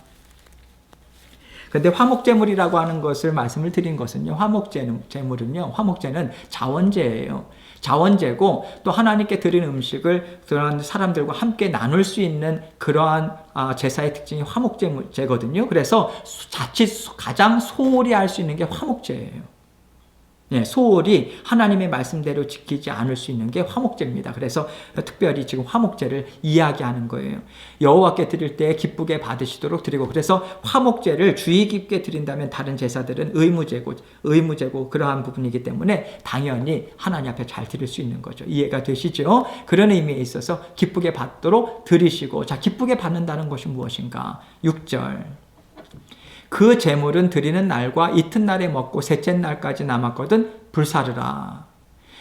그런데 화목제물이라고 하는 것을 말씀을 드린 것은요, 화목제는 자원제예요. 자원제고, 또 하나님께 드린 음식을 그런 사람들과 함께 나눌 수 있는 그러한 제사의 특징이 화목제거든요. 그래서 자칫 가장 소홀히 할 수 있는 게 화목제예요. 소홀히 하나님의 말씀대로 지키지 않을 수 있는 게 화목제입니다. 그래서 특별히 지금 화목제를 이야기하는 거예요. 여호와께 드릴 때 기쁘게 받으시도록 드리고, 그래서 화목제를 주의 깊게 드린다면 다른 제사들은 의무제고 그러한 부분이기 때문에 당연히 하나님 앞에 잘 드릴 수 있는 거죠. 이해가 되시죠? 그런 의미에 있어서 기쁘게 받도록 드리시고, 자, 기쁘게 받는다는 것이 무엇인가? 6절. 그 제물은 드리는 날과 이튿날에 먹고 셋째 날까지 남았거든 불사르라.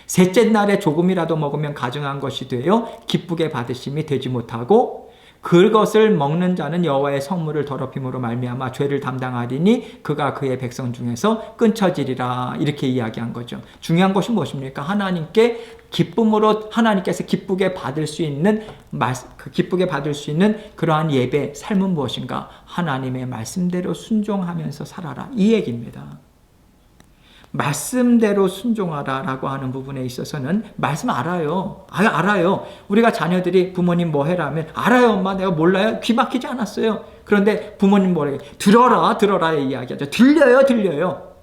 셋째 날에 조금이라도 먹으면 가증한 것이 되어 기쁘게 받으심이 되지 못하고, 그것을 먹는 자는 여호와의 성물을 더럽힘으로 말미암아 죄를 담당하리니 그가 그의 백성 중에서 끊쳐지리라. 이렇게 이야기한 거죠. 중요한 것이 무엇입니까? 하나님께서 기쁘게 받을 수 있는 그러한 예배 삶은 무엇인가? 하나님의 말씀대로 순종하면서 살아라, 이 얘기입니다. 말씀대로 순종하라라고 하는 부분에 있어서는 말씀 알아요. 알아요. 우리가 자녀들이 부모님 뭐 해라 하면 알아요, 엄마. 내가 몰라요. 귀 막히지 않았어요. 그런데 부모님 뭐래? 들어라의 이야기하죠. 들려요.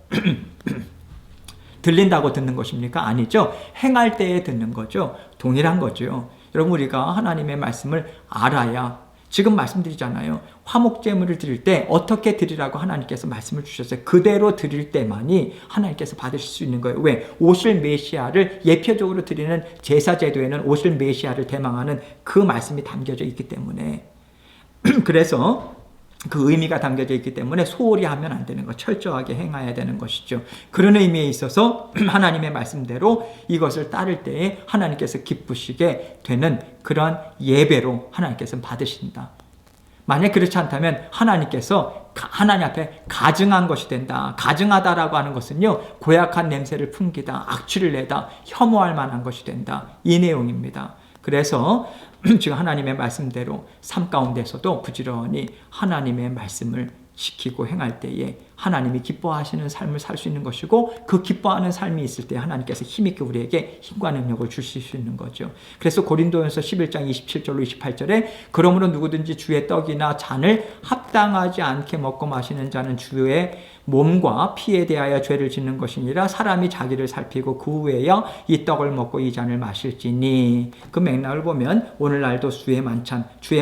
들린다고 듣는 것입니까? 아니죠. 행할 때에 듣는 거죠. 동일한 거죠. 여러분, 우리가 하나님의 말씀을 알아야, 지금 말씀드리잖아요. 화목제물을 드릴 때 어떻게 드리라고 하나님께서 말씀을 주셨어요. 그대로 드릴 때만이 하나님께서 받으실 수 있는 거예요. 왜? 오실 메시아를 예표적으로 드리는 제사제도에는 오실 메시아를 대망하는 그 말씀이 담겨져 있기 때문에 그래서 그 의미가 담겨져 있기 때문에 소홀히 하면 안 되는 것, 철저하게 행해야 되는 것이죠. 그런 의미에 있어서 하나님의 말씀대로 이것을 따를 때에 하나님께서 기쁘시게 되는 그런 예배로 하나님께서 받으신다. 만약 그렇지 않다면 하나님 앞에 가증한 것이 된다. 가증하다라고 하는 것은요, 고약한 냄새를 풍기다, 악취를 내다, 혐오할 만한 것이 된다, 이 내용입니다. 그래서 지금 하나님의 말씀대로 삶 가운데서도 부지런히 하나님의 말씀을 지키고 행할 때에 하나님이 기뻐하시는 삶을 살 수 있는 것이고, 그 기뻐하는 삶이 있을 때 하나님께서 힘있게 우리에게 힘과 능력을 주실 수 있는 거죠. 그래서 고린도전서 11장 27절로 28절에 그러므로 누구든지 주의 떡이나 잔을 합당하지 않게 먹고 마시는 자는 주의 몸과 피에 대하여 죄를 짓는 것이니라. 사람이 자기를 살피고 그 후에야 이 떡을 먹고 이 잔을 마실지니. 그 맥락을 보면 오늘날도 주의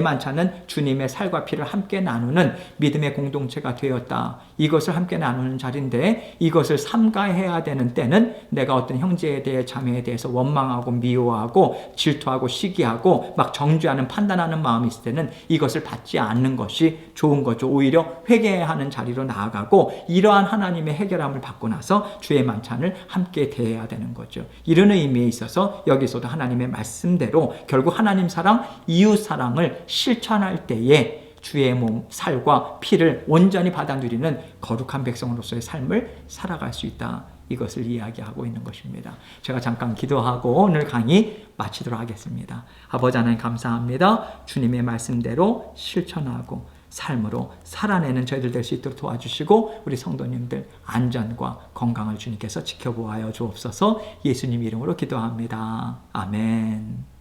만찬은 주님의 살과 피를 함께 나누는 믿음의 공동체가 되었다. 이것을 이것을 함께 나누는 자리인데 이것을 삼가해야 되는 때는 내가 어떤 형제에 대해 자매에 대해서 원망하고 미워하고 질투하고 시기하고 막 정죄하는 판단하는 마음이 있을 때는 이것을 받지 않는 것이 좋은 거죠. 오히려 회개하는 자리로 나아가고 이러한 하나님의 해결함을 받고 나서 주의 만찬을 함께 대해야 되는 거죠. 이런 의미에 있어서 여기서도 하나님의 말씀대로 결국 하나님 사랑, 이웃 사랑을 실천할 때에 주의 몸, 살과 피를 온전히 받아 누리는 거룩한 백성으로서의 삶을 살아갈 수 있다. 이것을 이야기하고 있는 것입니다. 제가 잠깐 기도하고 오늘 강의 마치도록 하겠습니다. 아버지 하나님 감사합니다. 주님의 말씀대로 실천하고 삶으로 살아내는 저희들 될 수 있도록 도와주시고 우리 성도님들 안전과 건강을 주님께서 지켜보아여 주옵소서. 예수님 이름으로 기도합니다. 아멘.